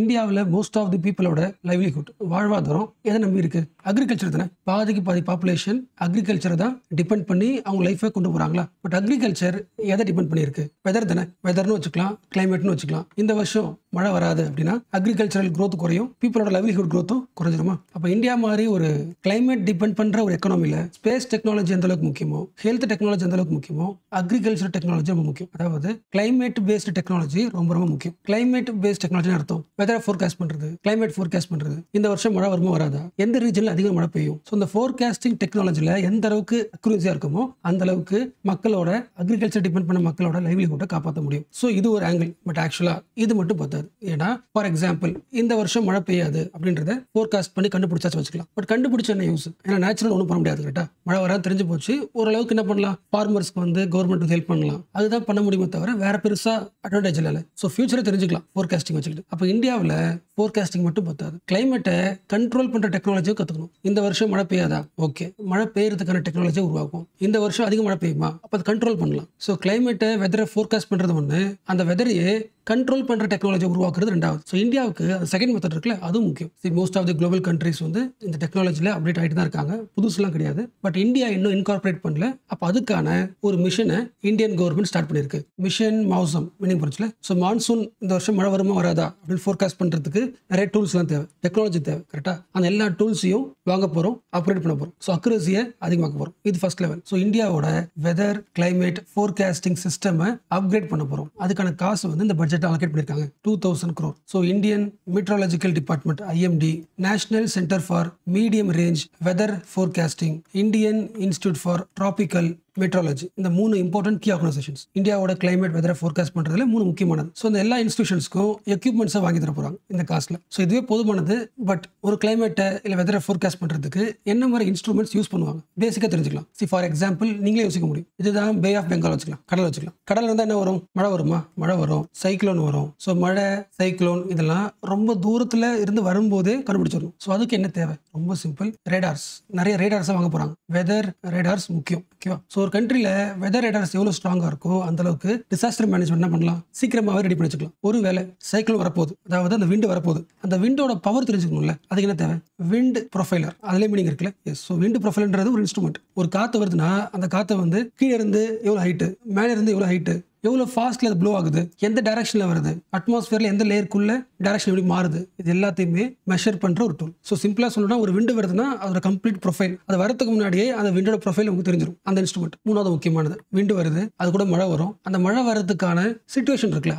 இந்தியாவில் most of தி பீப்புளோட livelihood வாழ்வாதாரம் எதை நம்பி இருக்கு? அக்ரிகல்ச்சர் தானே. பாதிக்கு பாதி பாப்புலேஷன் அக்ரிகல்ச்சரை தான் டிபெண்ட் பண்ணி அவங்க லைஃபை கொண்டு போறாங்களா? பட் அக்ரிகல்ச்சர் எதை டிபெண்ட் பண்ணியிருக்கு? வெதர் தானே. வெதர்னு வச்சுக்கலாம், கிளைமேட்னு வச்சுக்கலாம். இந்த வருஷம் மழை வராது அப்படின்னா அக்ரிகல்ச்சரல் growth குறையும், பீப்புளோட லைவ்லிஹுட் growthம் குறைஞ்சிருமா? அப்போ இந்தியா மாதிரி ஒரு கிளைமேட் டிபெண்ட் பண்ற ஒரு எக்கனாமியில் ஸ்பேஸ் டெக்னாலஜி எந்த அளவுக்கு முக்கியமோ, ஹெல்த் டெக்னாலஜி எந்த அளவுக்கு முக்கியமோ, அக்ரிகல்ச்சர் டெக்னாலஜி ரொம்ப முக்கியம். அதாவது கிளைமேட் பேஸ்டு டெக்னாலஜி ரொம்ப ரொம்ப முக்கியம். கிளைமேட் பேஸ்ட் டெக்னாலஜி அர்த்தம் வெதரை ஃபோர்காஸ்ட் பண்றது, கிளைமேட் ஃபோர்காஸ்ட் பண்றது. இந்த வருஷம் மழை வருமா வராதா, எந்த ரீஜன்ல அதிகம் மழை பெய்யும். ஸோ இந்த ஃபோர்காஸ்டிங் டெக்னாலஜியில் எந்த அளவுக்கு அக்யூரஸியா இருக்குமோ அந்த அளவுக்கு மக்களோட அக்ரிகல்ச்சர் டிபெண்ட் பண்ண மக்களோட லைவ்லிஹுட்டை காப்பாற்ற முடியும். ஸோ இது ஒரு ஆங்கிள். பட் ஆக்சுவலா இது மட்டும் பத்தாது. ஏன்னா ஃபார் எக்ஸாம்பிள் இந்த வருஷம் மழை பெய்யாது அப்படின்றத ஃபோர்காஸ்ட் பண்ணி கண்டுபிடிச்சாச்சு வச்சுக்கலாம். பட் கண்டுபிடிச்ச என்ன யூஸ்? ஏன்னா நேச்சுரல் ஒன்றும் பண்ண முடியாது. கரெக்டா மழை வராது தெரிஞ்சு போச்சு. ஓரளவுக்கு என்ன பண்ணலாம், ஃபார்மர்ஸ்க்கு வந்து கவர்மெண்ட் ஹெல்ப் பண்ணலாம். அதுதான் பண்ண முடியுமே தவிர வேற பெருசா அட்வான்டேஜ் இல்லை. ஸோ ஃபியூச்சரை தெரிஞ்சுக்கலாம் ஃபோர்காஸ்டிங் வச்சுக்கிட்டு. அப்போ இந்தியாவில் ஃபோர்காஸ்டிங் மட்டும் பத்தாது, கிளைமேட்டை கண்ட்ரோல் பண்ற டெக்னாலஜியை கற்றுக்கணும். இந்த வருஷம் மழை பெய்யாதா, ஓகே, மழை பெய்யறதுக்கான டெக்னாலஜியை உருவாக்கும். இந்த வருஷம் அதிக மழை பெய்யுமா, அப்போ அது கண்ட்ரோல் பண்ணலாம். ஸோ கிளைமேட்டை வெதரை ஃபோர்காஸ்ட் பண்றது ஒன்று, அந்த வெதரையே கண்ட்ரோல் பண்ற டெக்னாலஜி உருவாக்குறது ரெண்டாவது. ஸோ இந்தியாவுக்கு அது செகண்ட் மெத்தட் இருக்குல்ல, அதுவும் முக்கியம். Most of the global countries வந்து இந்த டெக்னாலஜியில் அப்டேட் ஆகிட்டு தான் இருக்காங்க, புதுசுலாம் கிடையாது. பட் இந்தியா இன்னும் இன்கார்பரேட் பண்ணல. அப்போ அதுக்கான ஒரு மிஷனை இந்தியன் கவர்மெண்ட் ஸ்டார்ட் பண்ணியிருக்கு. மிஷன் மௌசம் மீனிங் புரிச்சுல. ஸோ மான்சூன் இந்த வருஷம் மழை வருமா வராதா அப்படின்னு ஃபோர்காஸ்ட் பண்றதுக்கு நிறைய டூல்ஸ்லாம் தேவை, டெக்னாலஜி தேவை. கரெக்டாக அந்த எல்லா டூல்ஸையும் வாங்க போகிறோம், ஆப்ரேட் பண்ண போகிறோம். ஸோ அக்யூரஸியை அதிகமாக்க போகிறோம். இது ஃபர்ஸ்ட் லெவல். ஸோ இந்தியாவோட வெதர் கிளைமேட் ஃபோர்காஸ்டிங் சிஸ்டமை அப்கிரேட் பண்ண போகிறோம். அதுக்கான காசு வந்து இந்த பட்ஜெட் அலோகேட் பண்ணியிருக்காங்க, 2000 crore. So Indian meteorological department IMD, national centre for medium range weather forecasting, Indian institute for tropical meteorology, இந்த 3 இம்பார்ட்டன்ட் கீ ஆர்கனைசேஷன்ஸ் இந்தியாவோட கிளைமேட் வெதரை ஃபோர்காஸ்ட் பண்றதுல 3 முக்கியமானது. ஸோ இந்த எல்லா இன்ஸ்டிடியூஷன்ஸ்க்கும் எக்யூப்மெண்ட்ஸை வாங்கி தர போறாங்க இந்த காஸ்ட்ல. ஸோ இதுவே போதுமானது. பட் ஒரு கிளைமேட்டை இல்லை வெதரை ஃபோர்காஸ்ட் பண்றதுக்கு என்ன மாதிரி இன்ஸ்ட்ருமெண்ட்ஸ் யூஸ் பண்ணுவாங்க பேசிக்கா தெரிஞ்சுக்கலாம். ஃபார் எக்ஸாம்பிள் நீங்களே யோசிக்க முடியும். இதுதான் பே ஆஃப் பெங்கால் வச்சுக்கலாம், கடல் வச்சுக்கலாம். கடல் இருந்தால் என்ன வரும்? மழை வருமா? மழை வரும். சைக்ளோன் வரும். ஸோ மழை, சைக்ளோன் இதெல்லாம் ரொம்ப தூரத்துல இருந்து வரும்போதே கண்டுபிடிச்சிடணும். ஸோ அதுக்கு என்ன தேவை? ரொம்ப சிம்பிள், ரேடார்ஸ். நிறைய ரேடார்ஸை வாங்க போறாங்க. வெதர் ரேடார்ஸ் முக்கியம். ஓகேவா? ஸோ ஒரு கண்ட்ரியில் வெதர் ரேடார்ஸ் எவ்வளோ ஸ்ட்ராங்காக இருக்கோ அந்த அளவுக்கு டிசாஸ்டர் மேனேஜ்மெண்ட் என்ன பண்ணலாம், சீக்கிரமாகவே ரெடி பண்ணி வச்சுக்கலாம். ஒரு வேலை சைக்கிள் வரப்போகுது, அதாவது அந்த விண்டு வரப்போகுது, அந்த விண்டோட பவர் தெரிஞ்சுக்கணும்ல, அதுக்கு என்ன தேவை? Wind profiler. அதுலேயே மீனிங் இருக்குல்ல. எஸ். ஸோ விண்ட் ப்ரொஃபைலர்ன்றது ஒரு இன்ஸ்ட்ருமெண்ட். ஒரு காற்று வருதுன்னா அந்த காற்றை வந்து கீழே இருந்து எவ்வளோ ஹைட்டு, மேலே இருந்து எவ்வளோ ஹைட்டு, எவ்வளோ ஃபாஸ்ட்ல அது ப்ளோ ஆகுது, எந்த டைரக்ஷன்ல வருது, அட்மாஸ்பியர்ல எந்த லேயருக்குள்ள டைரக்ஷன் எப்படி மாறுது, இது எல்லாத்தையுமே மெஷர் பண்ற ஒரு டூல். ஸோ சிம்பிளா சொல்லணும்னா ஒரு விண்டு வருதுன்னா அதோட கம்ப்ளீட் ப்ரொஃபைல், அது வரதுக்கு முன்னாடியே அந்த விண்டோட ப்ரொஃபைல் உங்களுக்கு தெரிஞ்சிடும் அந்த இன்ஸ்ட்ருமெண்ட். மூணாவது முக்கியமானது, விண்டு வருது, அது கூட மழை வரும். அந்த மழை வரதுக்கான சிச்சுவேஷன் இருக்குல்ல,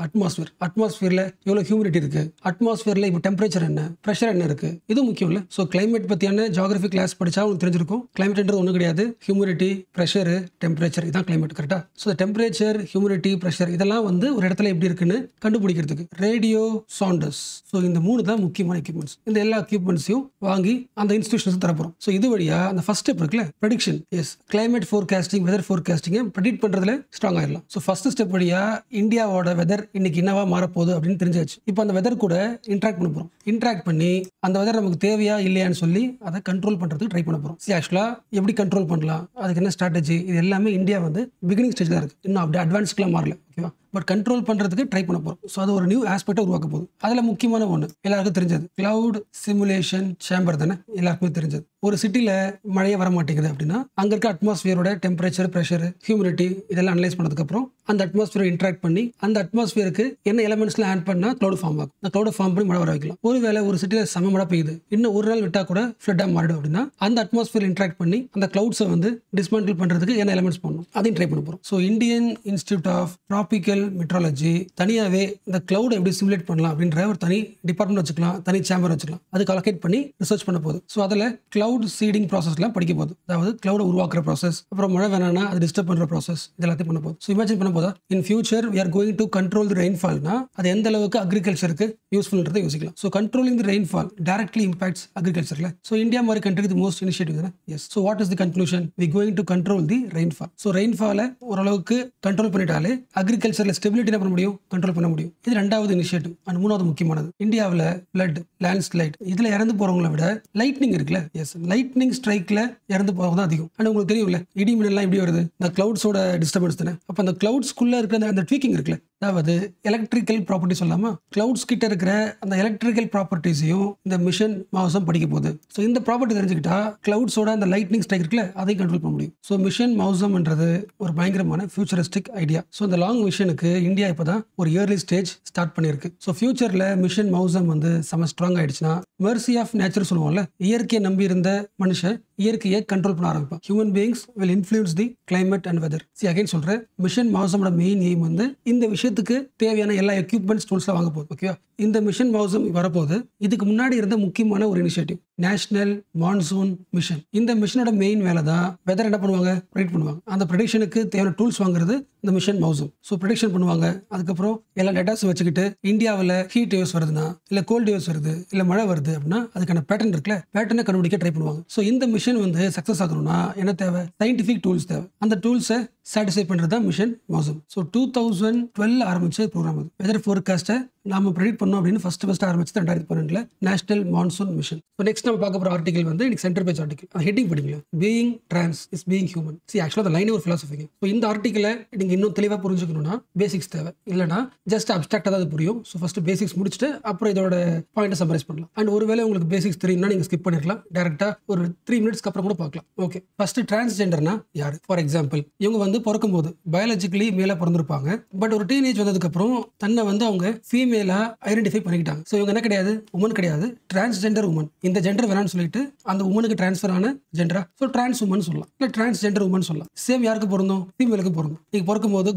அட்மாஸ்பியர்ல எவ்வளவு ஹியூமிடிட்டி இருக்கு, அட்மாஸ்பியர்ல இப்போ டெம்பரேச்சர் என்ன, ப்ரெஷர் என்ன இருக்கு, இது முக்கியம் இல்ல. ஸோ கிளைமேட் பத்தியான ஜியோகிராஃபி கிளாஸ் படிச்சா உங்களுக்கு தெரிஞ்சிருக்கும். கிளைமேட்ன்றது ஒன்றும் கிடையாது, ஹியூமிடிட்டி, ப்ரெஷர், டெம்பரேச்சர், இதான் கிளைமேட். கரெக்டா? ஸோ டெம்பரேச்சர், ஹியூமிடிட்டி, ப்ரெஷர் இதெல்லாம் வந்து ஒரு இடத்துல எப்படி இருக்குன்னு கண்டுபிடிக்கிறதுக்கு ரேடியோ சாண்டர்ஸ். ஸோ இந்த 3 தான் முக்கியமான எக்யூப்மெண்ட்ஸ். இந்த எல்லா எக்யூப்மெண்ட்ஸையும் வாங்கி அந்த இன்ஸ்டிடியூஷன்ஸ் தரப்போம். ஸோ இது வழியா அந்த ஃபர்ஸ்ட் ஸ்டெப் இருக்குல்ல, prediction. Yes, climate forecasting, weather ஃபோர்காஸ்டிங்கை ப்ரெடிக்ட் பண்றதுல ஸ்ட்ராங் ஆயிடலாம். ஸோ ஃபர்ஸ்ட் ஸ்டெப் வழியா இந்தியாவோட வெதர் இன்னைக்கு என்னவா மாறப்போகுது அப்படின்னு தெரிஞ்சாச்சு. இப்போ அந்த வெதர் கூட இன்ட்ராக்ட் பண்ண போறோம். இன்ட்ராக்ட் பண்ணி அந்த வெதர் நமக்கு தேவையா இல்லையான்னு சொல்லி அதை கண்ட்ரோல் பண்றதுக்கு ட்ரை பண்ண போறோம். ஆக்சுவலா எப்படி கண்ட்ரோல் பண்ணலாம், அதுக்கு என்ன ஸ்ட்ராட்டஜி, இது எல்லாமே இந்தியா வந்து பிகினிங் ஸ்டேஜ்ல இருக்கு, இன்னும் அப்படி அட்வான்ஸ்க்குலாம் மாறல. ஓகேவா? பட் கண்ட்ரோல் பண்றதுக்கு ட்ரை பண்ண போறோம். ஸோ அது ஒரு நியூ ஆஸ்பெக்டை உருவாக்க போகுது. அதுல முக்கியமான ஒன்று எல்லாருக்கும் தெரிஞ்சது கிளவுட் சிமுலேஷன் சேம்பர் தானே, எல்லாருக்குமே தெரிஞ்சது. ஒரு சிட்டில மழையே வர மாட்டேங்குது அப்படின்னா அங்க இருக்க அட்மாஸ்பியரோட டெம்பரேச்சர், ப்ரெஷர், ஹியூமிடிட்டி இதெல்லாம் அனலைஸ் பண்ணதுக்கு அப்புறம் அந்த அட்மாஸ்பியரை இன்ட்ராக்ட் பண்ணி அந்த அட்மாஸ்பியருக்கு என்ன எலமெண்ட்ஸ்லாம் ஆட் பண்ணா கிளவுட் ஃபார்ம் ஆகும். அந்த கிளவுட் ஃபார்ம் பண்ணி மழை வர வைக்கலாம். ஒருவேளை ஒரு சிட்டில செம மழை பெய்யுது, இன்னும் ஒரு நாள் விட்டா கூட ஃப்ளட்டா மாறிடும் அப்படின்னா அந்த அட்மாஸ்பியர் இன்ட்ராக்ட் பண்ணி அந்த கிளவுட்ஸை வந்து டிஸ்மேண்டில் பண்றதுக்கு என்ன எலமெண்ட்ஸ் பண்ணணும் அதையும் ட்ரை பண்ண போறோம். So Indian institute of tropical meteorology தனியாவே இந்த கிளவுட் எப்படி சிமுலேட் பண்ணலாம் அப்படின்ற ஒரு தனி டிபார்ட்மெண்ட் வச்சுக்கலாம், தனி சேம்பர் வச்சுக்கலாம். அதுக்கு அலோகேட் பண்ணி ரிசர்ச் பண்ண போகுது. ஸோ அதில் கிளவுட் சீடிங் ப்ராசஸ்லாம் படிக்க போகுது. அதாவது கிளவுட் உருவாக்குற ப்ராசஸ், அப்புறம் மழை வேணாம்னா அது டிஸ்டர்ப் பண்ற ப்ராசஸ், இதெல்லாத்தையும் பண்ண போகுது. ஸோ இமேஜின் பண்ண போதா in future we are going to control the rainfallனா அது எந்த அளவுக்கு அக்ரிகல்ச்சருக்கு யூஸ்ஃபுல்ன்றதை யோசிக்கலாம். So controlling the rainfall directly impacts அக்ரிகல்ச்சர்ல. ஸோ இந்தியா மாதிரி கண்ட்ரிக்கு தி மோஸ்ட் இனிஷியேட்டிவ் தானே. Yes. So what is the conclusion? we going to control the rainfall. So ரெயின்ஃபாலை ஓரளவுக்கு கண்ட்ரோல் பண்ணிட்டாலே அக்ரிகல்ச்சர்ல ஸ்டெபிலிட்டி என்ன பண்ண முடியும், கண்ட்ரோல் பண்ண முடியும். இது ரெண்டாவது இனிஷியேட்டிவ். அண்ட் மூணாவது முக்கியமானது, இந்தியாவில் ஃப்ளட், லேண்ட்ஸ்லைட் இதுல இறந்து போறவங்களை விட லைட்னிங் இருக்குல்ல, எஸ், லைட்னிங் ஸ்ட்ரைக்ல இறந்து போறவங்க தான் அதிகம். அண்ட் உங்களுக்கு தெரியும்ல, இடி மின்னல்லாம் எப்படி வருது, இந்த கிளவுட்ஸோட டிஸ்டர்பன்ஸ் தானே. அப்ப அந்த கிளவுட்ஸ்குள்ள இருக்கிற அந்த ட்வீக்கிங் இருக்குல்ல, அதாவது எலக்ட்ரிக்கல் ப்ராப்பர்ட்டி சொல்லாமா, கிளவுட்ஸ் கிட்ட இருக்கிற அந்த எலக்ட்ரிக்கல் ப்ராப்பர்ட்டிஸையும் இந்த மிஷன் மவுசம் படிக்க போகுது. ஸோ இந்த ப்ராப்பர்ட்டி தெரிஞ்சுக்கிட்டா கிளவுட்ஸோட அந்த லைட்னிங் ஸ்ட்ரைக் இருக்குல்ல அதையும் கண்ட்ரோல் பண்ண முடியும். ஸோ மிஷன் மவுசம்ன்றது ஒரு பயங்கரமான ஃபியூச்சரிஸ்டிக் ஐடியா. ஸோ இந்த லாங் மிஷனுக்கு இந்தியா இப்போ தான் ஒரு இயர்லி ஸ்டேஜ் ஸ்டார்ட் பண்ணியிருக்கு. ஸோ ஃபியூச்சரில் மிஷன் மவுசம் வந்து செம ஸ்ட்ராங் ஆயிடுச்சுன்னா மெர்சி ஆஃப் நேச்சர் சொல்லுவோம்ல, இயற்கையை நம்பி இருந்த மனுஷன் இயற்கையை கண்ட்ரோல் பண்ண ஆரம்பிப்பான். Human beings will influence the climate and weather. Again சொல்றேன், மிஷன் மவுசமோட மெயின் எய்ம் வந்து இந்த விஷயத்துக்கு தேவையான எல்லா எக்யூப்மெண்ட்ஸ் டூல்ஸ்லாம் வாங்க போகுது. ஓகேவா, இந்த மிஷன் மவுசம் வரப்போகுது. இதுக்கு முன்னாடி இருந்த முக்கியமான ஒரு இனிஷியேட்டிவ் நேஷனல் மான்சூன் மிஷன். இந்த மிஷனோட மெயின் வேலை தான் வெதர் என்ன பண்ணுவாங்க, ப்ரெடிக்ட் பண்ணுவாங்க. அந்த ப்ரெடிக்ஷனுக்கு தேவையான டூல்ஸ் வாங்குறது இந்த மிஷன் மவுசம். ஸோ ப்ரெடிக்ஷன் பண்ணுவாங்க. அதுக்கப்புறம் எல்லா டேட்டாஸ் வச்சுக்கிட்டு இந்தியாவில் ஹீட் வேவ்ஸ் வருதுன்னா, இல்லை கோல்டு வேவ்ஸ் வருது, இல்லை மழை வருது அப்படின்னா அதுக்கான பேட்டர்ன் இருக்குல்ல, பேட்டர்னை கண்டுபிடிக்க ட்ரை பண்ணுவாங்க. ஸோ இந்த மிஷன் வந்து சக்ஸஸ் ஆகணும்னா என்ன தேவை, சயின்டிஃபிக் டூல்ஸ் தேவை. அந்த டூல்ஸை சாட்டிஸ்ஃபை பண்ணுறது தான் மிஷன் மவுசம். ஸோ 2012 ஆரம்பிச்ச ப்ரோக்ராம் அது. வெதர் ஃபோர்காஸ்ட்டை நாம ப்ரெடிக்ட் பண்ணோம் அப்படின்னு ஃபர்ஸ்ட் ஆரம்பிச்சது 2012 national monsoon mission. So next நம்ம பார்க்க போகிற ஆர்டிகல் வந்து இன்னைக்கு சென்டர் பேஜ் ஆர்டிகல். அது ஹெட்டிங் படிக்கல, being trans is being human. ஆக்சுவலாக அந்த லைனே ஒரு ஃபிலாசபிங்க. ஸோ இந்த ஆர்டிக்கலை நீங்கள் இன்னும் தெளிவாக புரிஞ்சுக்கணும்னா பேசிக்ஸ் தேவை, இல்லைனா ஜஸ்ட் அப்டாக்டாக தான் அது புரியும். ஸோ ஃபர்ஸ்ட் பேசிக்ஸ் முடிச்சுட்டு அப்புறம் இதோட பாயிண்ட்டை சம்மரைஸ் பண்ணலாம். அண்ட் ஒருவேளை உங்களுக்கு பேசிக்ஸ் தெரியும்னா நீங்கள் ஸ்கிப் பண்ணிருக்கலாம், டேரக்டாக ஒரு 3 மினிட்ஸ்க்கு அப்புறம் கூட பார்க்கலாம். ஓகே, ஃபர்ஸ்ட் டிரான்ஸ்ஜெண்டர்னா யார்? ஃபார் எக்ஸாம்பிள், இவங்க வந்து பிறக்கும்போது பயாலஜிக்கலி மேலே பிறந்திருப்பாங்க. பட் ஒரு டீனேஜ் வந்ததுக்கு அப்புறம் தன்னை வந்து அவங்க ஃபீமேலா ஐடென்டிஃபை பண்ணிக்கிட்டாங்க. ஸோ இவங்க என்ன கிடையாது, உமன் கிடையாது, டிரான்ஸ்ஜெண்டர் உமன். இந்த ஜெண்டர் வேணாம்னு சொல்லிட்டு அந்த உமனுக்கு டிரான்ஸ்ஃபர் ஆன ஜெண்டரா, ஸோ டிரான்ஸ் உமன் சொல்லலாம், இல்லை டிரான்ஸ்ஜெண்டர் உமன் சொல்லலாம். சேம் யாருக்கு பொருந்தும், ஃபீமேலுக்கு பொருந்தும். நீங்க பிறக்கும் போது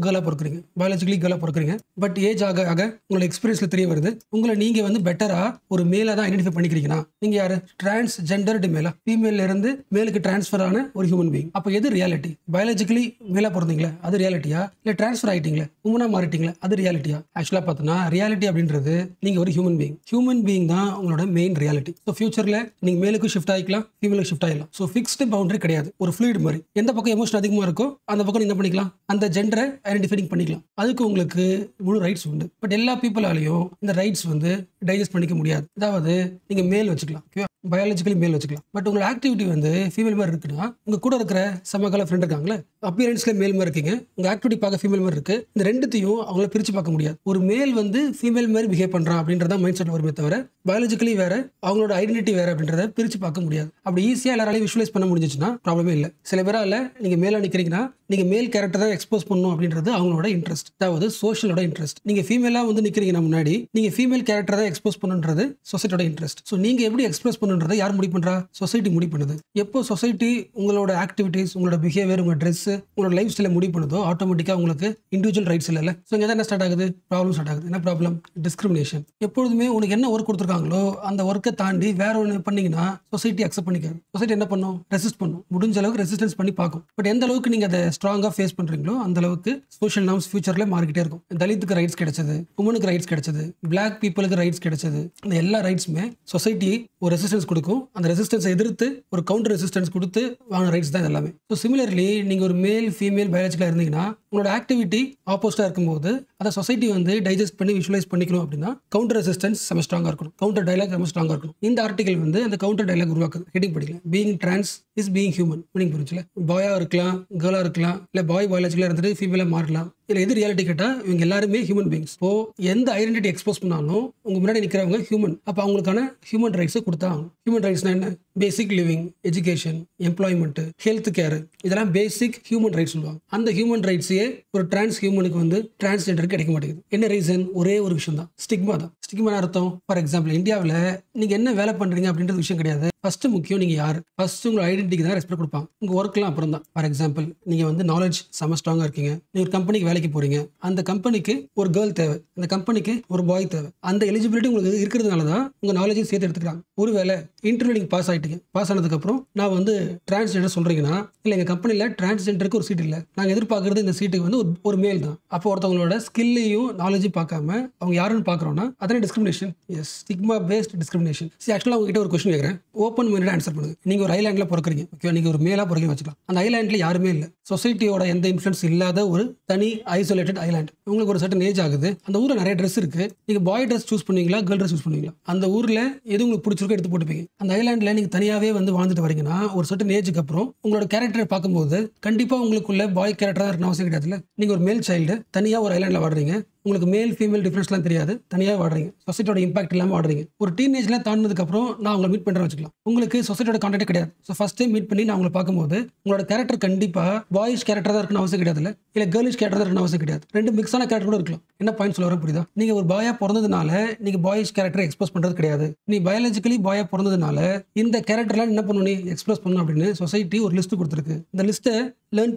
கேர்ளா பிறக்குறீங்க, பயாலஜிக்கலி கேர்ளா பிறக்குறீங்க. பட் ஏஜ் ஆக ஆக உங்களோட எக்ஸ்பீரியன்ஸ்ல தெரிய வருது, உங்களை நீங்க வந்து பெட்டரா ஒரு மேலா தான் ஐடென்டிஃபை பண்ணிக்கிறீங்கன்னா நீங்க யாரு, டிரான்ஸ்ஜெண்டர்டு மேலா, ஃபீமேல்ல இருந்து மேலுக்கு டிரான்ஸ்ஃபர் ஆன ஒரு ஹியூமன் பீயிங். அப்போ எது ரியாலிட்டி? பயாலஜிக்கலி மேலா பிறந்தீங்களா அது ரியாலிட்டியா, இல்லை டிரான்ஸ்ஃபர் ஆயிட்டீங்களா உமனா மாறிட்டீங்களா அது ரியாலிட்டியா? ஆக்சுவலா பார்த்தோன்னா ரியாலிட்டி அப்படின்றது நீங்க ஒரு ஹியூமன் பீயிங் தான் உங்களோட மெயின் ரியாலிட்டி. ஸோ ஃபியூச்சர்ல நீங்க மேலுக்கு ஷிஃப்ட் ஆகிக்கலாம், ஃபீமேலுக்கு ஷிஃப்ட் ஆகிக்கலாம். ஸோ ஃபிக்ஸ்டு பவுண்டரி கிடையாது, ஒரு ஃப்ளூயிட் மாதிரி. எந்த பக்கம் எமோஷன் அதிகமாக இருக்கோ அந்த பக்கம் என்ன பண்ணிக்கலாம், அந்த ஜெண்டரை ஐடென்டிஃபை பண்ணிக்கலாம். அதுக்கு உங்களுக்கு முழு ரைட்ஸ் உண்டு. பட் எல்லா பீப்புளாலையும் இந்த ரைட்ஸ் வந்து டைஜஸ்ட் பண்ணிக்க முடியாது. அதாவது நீங்க மேல் வச்சுக்கலாம், பயாலஜிக்கலி மேல் வச்சுக்கலாம். பட் உங்களோட ஆக்டிவிட்டி வந்து ஃபீமேல் மாதிரி இருக்குன்னா, உங்க கூட இருக்கிற சமகால ஃப்ரெண்ட் இருக்காங்களே, அப்பியரன்ஸ்ல மேல் மாதிரி இருக்கீங்க, உங்க ஆக்டிவிட்டி பார்க்க ஃபீமேல் மாதிரி இருக்கு. இந்த ரெண்டுத்தையும் அவங்கள பிரிச்சு பார்க்க முடியாது. ஒரு மேல் வந்து ஃபீமேல் மாதிரி பிஹேவ் பண்றான் அப்படின்றத மைண்ட் செட் வருமே தவிர, பயாலஜிக்கலி வேற அவங்களோட ஐடென்டிட்டி வேற அப்படின்றத பிரிச்சு பார்க்க முடியாது. அப்படி ஈஸியா எல்லாராலையும் விஷுவலைஸ் பண்ண முடிஞ்சிச்சுன்னா ப்ராப்ளமே இல்லை. சில பேரால நீங்க மேல நிக்கிறீங்கன்னா நீங்க மேல் கேரக்டர் தான் எக்ஸ்போஸ் பண்ணணும் அப்படின்றது அவங்களோட இன்ட்ரெஸ்ட், அதாவது சோஷியலோட இன்ட்ரெஸ்ட். நீங்க ஃபீமேலா வந்து நிக்கிறீங்கன்னா முன்னாடி நீங்க ஃபீமேல் கேரக்டர் தான் எக்ஸ்போஸ் பண்ணுன்றது சொசைட்டியோட இன்ட்ரெஸ்ட். ஸோ நீங்க எப்படி எக்ஸ்பிரஸ் பண்ணுன்றதை யார் முடிவு பண்றா, சொசைட்டி முடிவு பண்ணுது. எப்போ சொசைட்டி உங்களோட ஆக்டிவிட்டிஸ், உங்களோட பிஹேவியர், உங்க ட்ரெஸ், உங்களோட லைஃப் ஸ்டைலை முடிவு பண்ணுதோ ஆட்டோமேட்டிக்கா உங்களுக்கு இண்டிவிஜுவல் ரைட்ஸ் இல்ல. ஸோ இங்க என்ன ஸ்டார்ட் ஆகுது, ப்ராப்ளம் ஸ்டார்ட் ஆகுது. என்ன ப்ராப்ளம், டிஸ்கிரிமினேஷன். எப்பொழுதுமே உனக்கு என்ன ஒர்க் கொடுத்துருக்காங்களோ அந்த ஒர்க்கை தாண்டி வேற ஒன்று பண்ணீங்கன்னா சொசைட்டி அக்செப்ட் பண்ணிக்காது. சொசைட்டி என்ன பண்ணும், ரெசிஸ்ட் பண்ணும். முடிஞ்ச அளவுக்கு ரெசிஸ்டன்ஸ் பண்ணி பார்க்கும். பட் எந்த அளவுக்கு நீங்க அதை ஸ்ட்ராங்கா ஃபேஸ் பண்றீங்களோ அந்த அளவுக்கு சோஷியல் நார்ம்ஸ் ஃபியூச்சர்ல மாறிக்கிட்டே இருக்கும். தலித்துக்கு ரைட்ஸ் கிடைச்சது, உமனுக்கு ரைட்ஸ் கிடைச்சது, பிளாக் பீப்புளுக்கு ரைட்ஸ் கிடைச்சது. அந்த எல்லா ரைட்ஸுமே சொசைட்டி ஒரு ரெசிஸ்டன்ஸ் கொடுக்கும். அந்த ரெசிஸ்டன்ஸை எதிர்த்து ஒரு கவுண்டர் ரெசிஸ்டன்ஸ் கொடுத்து வாங்கின ரைட்ஸ் தான் எல்லாமே. ஸோ சிமிலர்லி நீங்க ஒரு மேல் ஃபீமேல் பயாலஜிக்கலா இருந்தீங்கன்னா உங்களோட ஆக்டிவிட்டி ஆப்போசிட்டா இருக்கும்போது அதை சொசைட்டி வந்து டைஜஸ்ட் பண்ணி விஷுவலைஸ் பண்ணிக்கணும் அப்படின்னா கவுண்டர் ரெசிஸ்டன்ஸ் செம ஸ்ட்ராங்கா இருக்கணும், கவுண்டர் டைலாக் செம ஸ்ட்ராங்கா இருக்கணும். இந்த ஆர்டிகல் வந்து அந்த கவுண்டர் டைலாக் உருவாக்குது. ஹெட்டிங் படிக்கலாம், being trans is being human. Meaning புரிஞ்சுல, பாயா இருக்கலாம், கேர்ளா இருக்கலாம், இல்லை பாய் பயாலஜிக்கலா இருந்துட்டு ஃபீமேலா மாறலாம். இல்லை எது ரியாலிட்டி கேட்டால் இவங்க எல்லாருமே ஹியூமன் பீயிங்ஸ். இப்போ எந்த ஐடென்டிட்டி எக்ஸ்போஸ் பண்ணாலும் உங்க முன்னாடி நிற்கிறவங்க ஹியூமன். அப்போ அவங்களுக்கான ஹியூமன் ரைட்ஸை கொடுத்தாங்க. ஹியூமன் ரைட்ஸ்னா என்ன, basic living, education, employment, health care, இதெல்லாம் பேசிக் ஹியூமன் ரைட்ஸ் சொல்லுவாங்க. அந்த ஹியூமன் ரைட்ஸே ஒரு டிரான்ஸ் ஹியூமனுக்கு வந்து டிரான்ஸ்ஜெண்டருக்கு கிடைக்க மாட்டேங்குது. என்ன ரீசன், ஒரே ஒரு விஷயம் தான், ஸ்டிக்மா தான். ஸ்டிக்மா அர்த்தம், ஃபார் எக்ஸாம்பிள் இந்தியாவில் நீங்க என்ன வேலை பண்றீங்க அப்படின்றது விஷயம் கிடையாது. ஃபர்ஸ்ட் முக்கியம் நீங்க யாரு, ஃபர்ஸ்ட் உங்க ஐடென்டிட்டிக்கு தான் ரெஸ்பெக்ட் கொடுப்பாங்க. உங்க ஒர்க்லாம் அப்புறம் தான். ஃபார் எக்ஸாம்பிள் நீங்க வந்து நாலேஜ் செம ஸ்ட்ராங்கா இருக்கீங்க, நீங்க ஒரு கம்பெனிக்கு வேலைக்கு போறீங்க, அந்த கம்பெனிக்கு ஒரு கேர்ள் தேவை, அந்த கம்பெனிக்கு ஒரு பாய் தேவை. அந்த எலிஜிபிலிட்டி உங்களுக்கு இருக்கிறதுனால தான் உங்க நாலேஜையும் சேர்த்து எடுத்துக்கிறாங்க. ஒருவேளை இன்டர்வியூ நீங்க பாஸ் ஆயிட்டீங்க, பாஸ் ஆனதுக்கு அப்புறம் நான் வந்து டிரான்ஸ்ஜெண்டர் சொல்றீங்கன்னா, இல்ல எங்க கம்பெனில டிரான்ஸ்ஜெண்டருக்கு ஒரு சீட் இல்ல, நாங்க எதிர்பார்க்கறது இந்த சீட்டுக்கு வந்து ஒரு மேல் தான். அப்போ ஒருத்தவங்களோட ஸ்கில்லையும் நாலேஜையும் பார்க்காம அவங்க யாருன்னு பாக்குறோம்னா அதான discrimination. Yes, stigma based discrimination. ஆக்சுவலா உங்ககிட்ட ஒரு கொஸ்டின் கேட்கறேன், ஓப்பன் மைண்டட் ஆன்சர் பண்ணுங்க. நீங்க ஒரு ஐலாண்ட்ல பிறக்குறீங்க, ஓகே, நீங்க ஒரு மேலா பிறகு வச்சுக்கலாம். அந்த ஐலாண்ட்ல யாருமே இல்ல, சொசைட்டியோட எந்த இன்ஃப்ளூயன்ஸ் இல்லாத ஒரு தனி ஐசோலேட்டட் ஐலாண்ட். உங்களுக்கு ஒரு சர்டன் ஏஜ் ஆகுது, அந்த ஊர்ல நிறைய ட்ரெஸ் இருக்கு, நீங்க பாய் ட்ரெஸ் சூஸ் பண்ணுவீங்களா, கேர்ள் ட்ரெஸ் சூஸ் பண்ணுவீங்களா? அந்த ஊர்ல எது உங்களுக்கு பிடிச்சிருக்கோ எடுத்து போட்டுப்பீங்க. அந்த ஐலாண்ட்ல நீங்க தனியாவே வந்து வாழ்ந்துட்டு வரீங்கன்னா ஒரு சர்டன் ஏஜுக்கு அப்புறம் உங்களோட கேரக்டரை பார்க்கும்போது கண்டிப்பா உங்களுக்குள்ள பாய் கேரக்டர் தான் இருக்கணும் அவசியம் கிடையாதுல்ல. நீங்க ஒரு மேல் சைல்டு தனியா ஒரு ஐலாண்ட்ல வாடுறீங்க, உங்களுக்கு மேல் ஃபீமேல் டிஃபரன்ஸ்லாம் தெரியாது, தனியாக வாடுறீங்க, சொசைட்டியோட இம்பாக்ட் இல்லாமல் வாடுறீங்க. ஒரு டீனேஜ்ல தாண்டினதுக்கப்புறம் நான் உங்களை மீட் பண்ணுறேன் வச்சுக்கலாம், உங்களுக்கு சொசைட்டியோட கான்டாக்டே கிடையாது. ஸோ ஃபர்ஸ்ட் டைம் மீட் பண்ணி நான் உங்களை பார்க்கும்போது உங்களோட கேரக்டர் கண்டிப்பாக பாய்ஸ் கேரக்டர் தான் இருக்குன்னு அவசியம் கிடையாது, இல்லை கேர்ளிஷ் கேரக்டர் தான் இருக்குன்னு அவசியம் கிடையாது. ரெண்டு மிக்ஸான கேரக்டர் கூட இருக்கலாம். என்ன பாயிண்ட் சொல்ல வர புரியுதா? நீங்க ஒரு பாயா பிறந்ததுனால நீங்க பாய்ஸ் கேரக்டரை எக்ஸ்பிரஸ் பண்றது கிடையாது. நீ பயாலஜிக்கலி பாயா பிறந்ததுனால இந்த கேரக்டர்லாம் என்ன பண்ணணும், நீ எக்ஸ்பிரஸ் பண்ணணும் அப்படின்னு சொசைட்டி ஒரு லிஸ்ட் கொடுத்துருக்கு. இந்த லிஸ்ட்டை லேர்ன்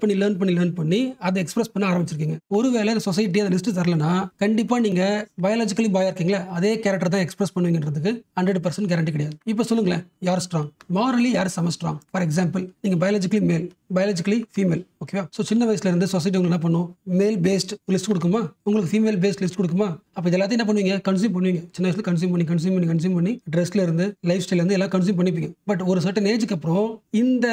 பண்ணி அதை எக்ஸ்பிரஸ் பண்ண ஆரம்பிச்சிருக்கீங்க. ஒருவேளை இந்த சொசைட்டி அந்த லிஸ்ட் தரலனா கண்டிப்பா நீங்க பயாலஜிக்கலி பாயா இருக்கீங்களா அதே கேரக்டர் தான் எக்ஸ்பிரஸ் பண்ணுவீங்கன்றதுக்கு 100% கேரண்டி கிடையாது. இப்போ சொல்லுங்களேன், யார் ஸ்ட்ராங்? மாரலி யார் செம ஸ்ட்ராங்? ஃபார் எக்ஸாம்பிள், நீங்க பயாலஜிக்கலி மேல், பயாலஜிக்கலி ஃபீமேல், ஓகேவா? ஸோ சின்ன வயசுல இருந்து சொசைட்டி உங்களுக்கு என்ன பண்ணும், மேல் பேஸ்ட் லிஸ்ட் கொடுக்குமா, உங்களுக்கு ஃபீமேல் பேஸ்ட் லிஸ்ட் கொடுக்குமா? அப்போ இது எல்லாத்தையும் என்ன பண்ணுவீங்க, கன்சியூம் பண்ணுவீங்க. சின்ன வயசுல கன்சியூம் பண்ணி ட்ரெஸ்ல இருந்து லைஃப் ஸ்டைல இருந்து எல்லாம் கன்சியூம் பண்ணிப்பீங்க. பட் ஒரு சர்டன் ஏஜுக்கு அப்புறம் இந்த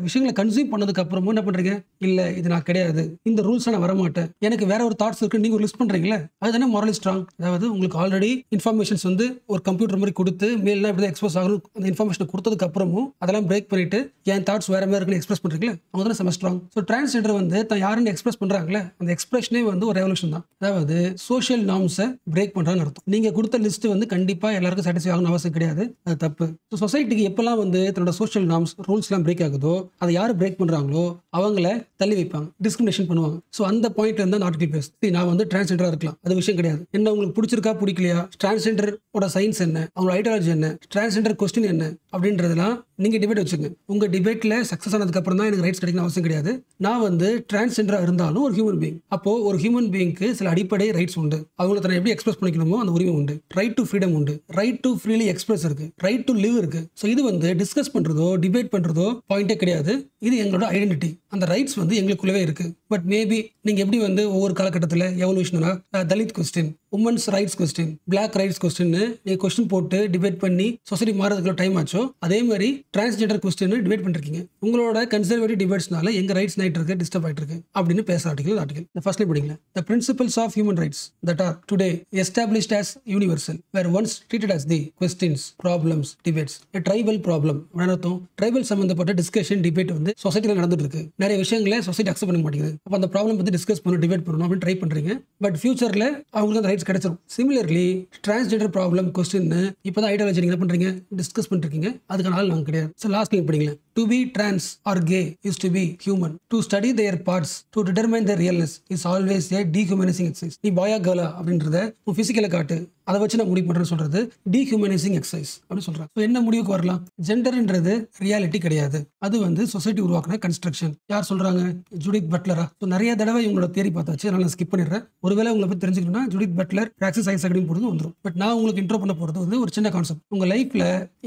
விஷயங்களை கன்சியூம் பண்ணதுக்கு அப்புறமும் என்ன பண்றீங்க, இல்ல இது நான் கிடையாது, இந்த ரூல்ஸ் நான் வரமாட்டேன், எனக்கு வேற ஒரு தாட்ஸ் இருக்கு, நீங்க ஒரு லிஸ்ட் பண்றீங்களா, அதுதானே மாரலி ஸ்ட்ராங். அதாவது உங்களுக்கு ஆல்ரெடி இன்ஃபர்மேஷன்ஸ் வந்து ஒரு கம்ப்யூட்டர் மாதிரி கொடுத்து மேல்லாம் இப்படி எக்ஸ்பிரஸ் ஆகணும், அந்த இன்ஃபர்மேஷன் கொடுத்ததுக்கு அப்புறமும் அதெல்லாம் பிரேக் பண்ணிட்டு என் தாட்ஸ் வேற மாதிரி இருக்குன்னு எக்ஸ்பிரஸ் பண்றீங்களா, அவங்க தானே செம ஸ்ட்ராங். ஸோ டிரான்ஸ்ஜெண்டர் வந்து தான் யாருன்னு எக்ஸ்பிரஸ் பண்றாங்களே அந்த எக்ஸ்பிரஷனே வந்து ஒரு ரெவல்யூஷன் தான். அதாவது சோஷியல் நார்ம்ஸை பிரேக் பண்றான்னு அர்த்தம். நீங்க கொடுத்த லிஸ்ட் வந்து கண்டிப்பா எல்லாருக்கும் சாட்டிஸ்ஃபை ஆகணும் அவசியம் கிடையாது, அது தப்பு. ஸோ சொசைட்டிக்கு எப்பெல்லாம் வந்து தன்னோட சோஷியல் நார்ம்ஸ் ரூல்ஸ் எல்லாம் பிரேக் ஆகுதோ அதை யாரு பிரேக் பண்றாங்களோ அவங்கள தள்ளி வைப்பாங்க, டிஸ்கிரிமினேஷன் பண்ணுவாங்க. ஸோ அந்த பாயிண்ட்ல இருந்து அந்த ஆர்டிகல் பேஸ் நான் வந்து டிரான்ஸ்ஜெண்டரா இருக்கலாம், அது விஷயம் கிடையாது. என்ன உங்களுக்கு பிடிச்சிருக்கா பிடிக்கலையா, டிரான்ஸ்ஜெண்டரோட சயின்ஸ் என்ன, அவங்களோட ஐடியாலஜி என்ன, டிரான்ஸ்ஜெண்டர் கொஸ்டின் என்ன அப்படின்றதெல்லாம் நீங்க டிபேட் வச்சுங்க. உங்க டிபேட்ல சக்சஸ் ஆனதுக்கு அப்புறம் தான் எனக்கு ரைட்ஸ் கிடைக்கணும் அவசியம் கிடையாது. நான் வந்து டிரான்ஸ்ஜெண்டரா இருந்தாலும் ஒரு ஹியூமன் பீயிங். அப்போ ஒரு ஹியூமன் பீயிங்க்கு சில அடிப்படை ரைட்ஸ் உண்டு, அவங்களை தன்னை எப்படி எக்ஸ்பிரஸ் பண்ணிக்கணுமோ அந்த உரிமை உண்டு. ரைட் டு ஃப்ரீடம் உண்டு, ரைட் டு ஃப்ரீலி எக்ஸ்பிரஸ் இருக்கு, ரைட் டு லிவ் இருக்கு. ஸோ இது வந்து டிஸ்கஸ் பண்றதோ டிபேட் பண்றதோ பாயிண்டே கிடையாது, இது எங்களோட ஐடென்டிட்டி. அந்த ரைட்ஸ் வந்து எங்களுக்குள்ளவே இருக்கு. பட் மேபி நீங்க எப்படி வந்து ஒவ்வொரு காலகட்டத்தில் எவல்யூஷனா Dalit question, women's rights question, black rights question நீங்க கொஸ்டின் போட்டு டிபேட் பண்ணி சொசைட்டி மாறதுக்குள்ள டைம் ஆச்சோ அதே மாதிரி டிரான்ஸ்ஜெண்டர் கொஸ்டின் டிபேட் பண்ணிருக்கீங்க. உங்களோட கன்சர்வேட்டிவ் டிபேட்ஸ்னால எங்க ரைட்ஸ் நைட் இருக்கு டிஸ்டர்ப் ஆயிட்டு இருக்கு அப்படின்னு பேசுற ஆர்டிகல் இந்த ஃபர்ஸ்ட்ல படிங்களா. The principles of human rights that are today established as universal were once treated as the questions, problems, debates, a tribal problem. அர்த்தம் ட்ரைபல் சம்பந்தப்பட்ட டிஸ்கஷன் டிபேட் வந்து சொசைட்டில நடந்துட்டு இருக்கு. நிறைய விஷயங்களை சொசைட்டி அக்செப்ட் பண்ண மாட்டேங்குது. அப்ப அந்த ப்ராப்ளம் பத்தி டிஸ்கஸ் பண்ணணும், டிபேட் பண்ணணும் அப்படின்னு ட்ரை பண்றீங்க. பட் ஃபியூச்சர்ல அவங்களுக்கு அந்த ரைட்ஸ் கிடைச்சிரும். சிமிலர்லி டிரான்ஸ்ஜெண்டர் ப்ராப்ளம் கொஸ்டின் இப்பதான் ஐடியாலஜி நீங்க என்ன பண்றீங்க, டிஸ்கஸ் பண்ணிருக்கீங்க, அதுக்கான ஆள் நாங்க கிடையாது. ஸோ லாஸ்ட் நீங்க படிங்களேன், to be trans or gay is to be human, to study their parts to determine their realness is always a dehumanizing exercise. நீ பாயா கேர்ளா அப்படின்றத உன் பிசிக்கலை காட்டு, அதை வச்சு நான் முடிவு பண்றேன்னு சொல்றது டீஹியூமனைசிங் எக்ஸசைஸ் அப்படின்னு சொல்றாங்க. ஸோ என்ன முடிவுக்கு வரலாம், ஜெண்டர்ன்றது ரியாலிட்டி கிடையாது, அது வந்து சொசைட்டி உருவாக்குன கன்ஸ்ட்ரக்ஷன். யார் சொல்றாங்க, ஜூடித் பட்லரா. ஸோ நிறைய தடவை இவங்களோட தியரி பார்த்தாச்சு, அதனால நான் ஸ்கிப் பண்ணிடுறேன். ஒருவேளை உங்களை பத்தி தெரிஞ்சுக்கணும்னா ஜூடித் பட்லர் பிராக்சிஸ் சயின்ஸ் அகாடமி போடுறது வந்துடும். பட் நான் உங்களுக்கு இன்ட்ரோ பண்ண போறது வந்து ஒரு சின்ன கான்செப்ட். உங்க லைஃப்ல